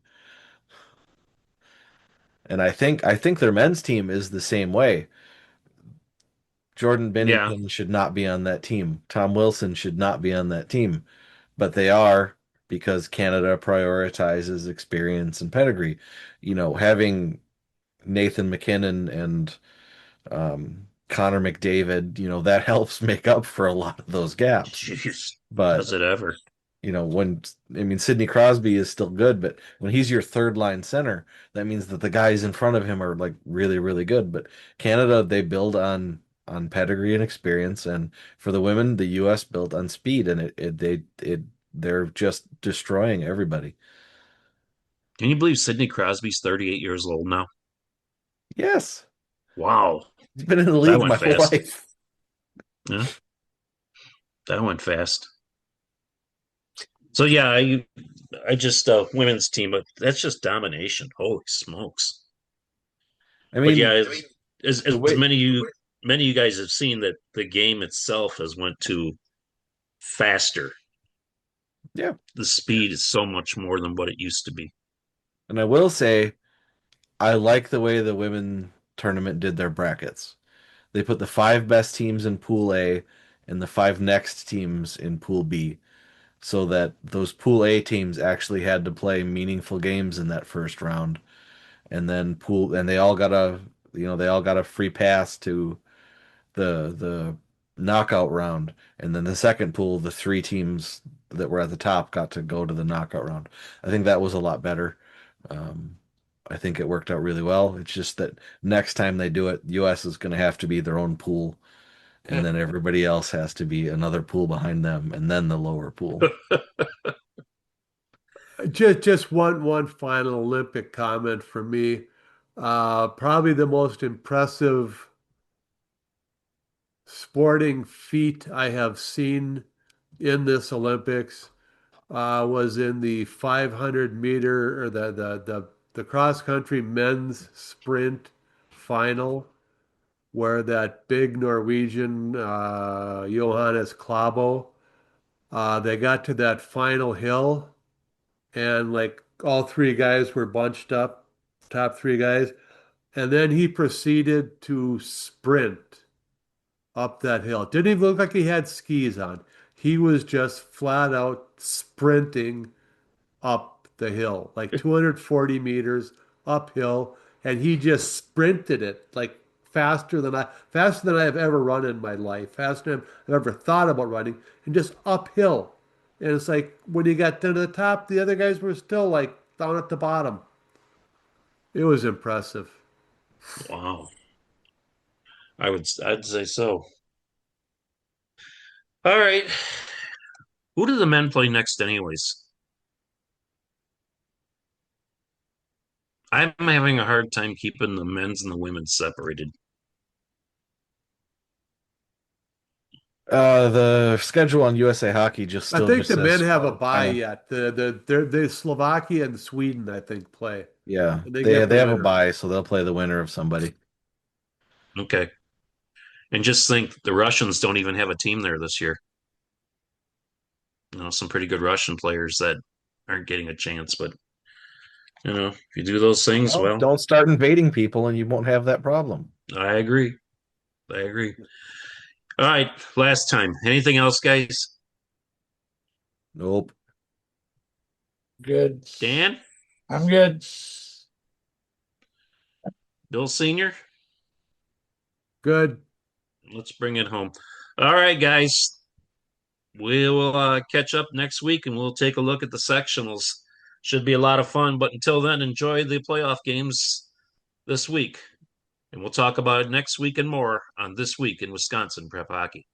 And I think their men's team is the same way. Jordan Yeah. Binnington should not be on that team. Tom Wilson should not be on that team, but they are because Canada prioritizes experience and pedigree. Having Nathan McKinnon and Connor McDavid, that helps make up for a lot of those gaps. Jeez. But Does it ever? when I mean Sidney Crosby is still good, but when he's your third line center, that means that the guys in front of him are like really, really good. But Canada, they build on pedigree and experience, and for the women, the US built on speed, and they're just destroying everybody. Can you believe Sidney Crosby's 38 years old now? Yes, Wow. he's been in the That league went my whole fast. life. Yeah, that went fast. So yeah, I just women's team, but that's just domination. Holy smokes. I But yeah, mean, the as way, many of you guys have seen that the game itself has went to faster. yeah, The speed is so much more than what it used to be. and I will say I like the way the women tournament did their brackets. They put the five best teams in Pool A and the five next teams in Pool B, so that those Pool A teams actually had to play meaningful games in that first round, and then they all got a free pass to the knockout round, and then the second pool, the three teams that were at the top got to go to the knockout round. I think that was a lot better. Um, I think it worked out really well. It's just that next time they do it, US is going to have to be their own pool, and then everybody else has to be another pool behind them, and then the lower pool. Just one final Olympic comment from me. Probably the most impressive sporting feat I have seen in this Olympics was in the 500 meter or the cross country men's sprint final, where that big Norwegian Johannes Klæbo, they got to that final hill, and like all three guys were bunched up, top three guys, and then he proceeded to sprint up that hill. Didn't even look like he had skis on. He was just flat out sprinting up the hill, like 240 meters uphill, and he just sprinted it like faster than I have ever run in my life, faster than I've ever thought about running, and just uphill. And it's like when he got down to the top, the other guys were still like down at the bottom. It was impressive. Wow. I'd say so. All right. Who do the men play next, anyways? I'm having a hard time keeping the men's and the women's separated. The schedule on USA Hockey I still think just the men says have a bye final. yet. The Slovakia and Sweden, I think, play, Yeah, and they they get the they have a winner. bye, so they'll play the winner of somebody. Okay. And just think the Russians don't even have a team there this year. Some pretty good Russian players that aren't getting a chance. But, if you do those things, Well, well, don't start invading people, and you won't have that problem. I agree. I agree. All right. Last time. Anything else, guys? Nope. Good. Dan? I'm good. Bill Sr.? Good. Let's bring it home. All right, guys. We will catch up next week and we'll take a look at the sectionals. Should be a lot of fun. But until then, enjoy the playoff games this week. And we'll talk about it next week and more on This Week in Wisconsin Prep Hockey.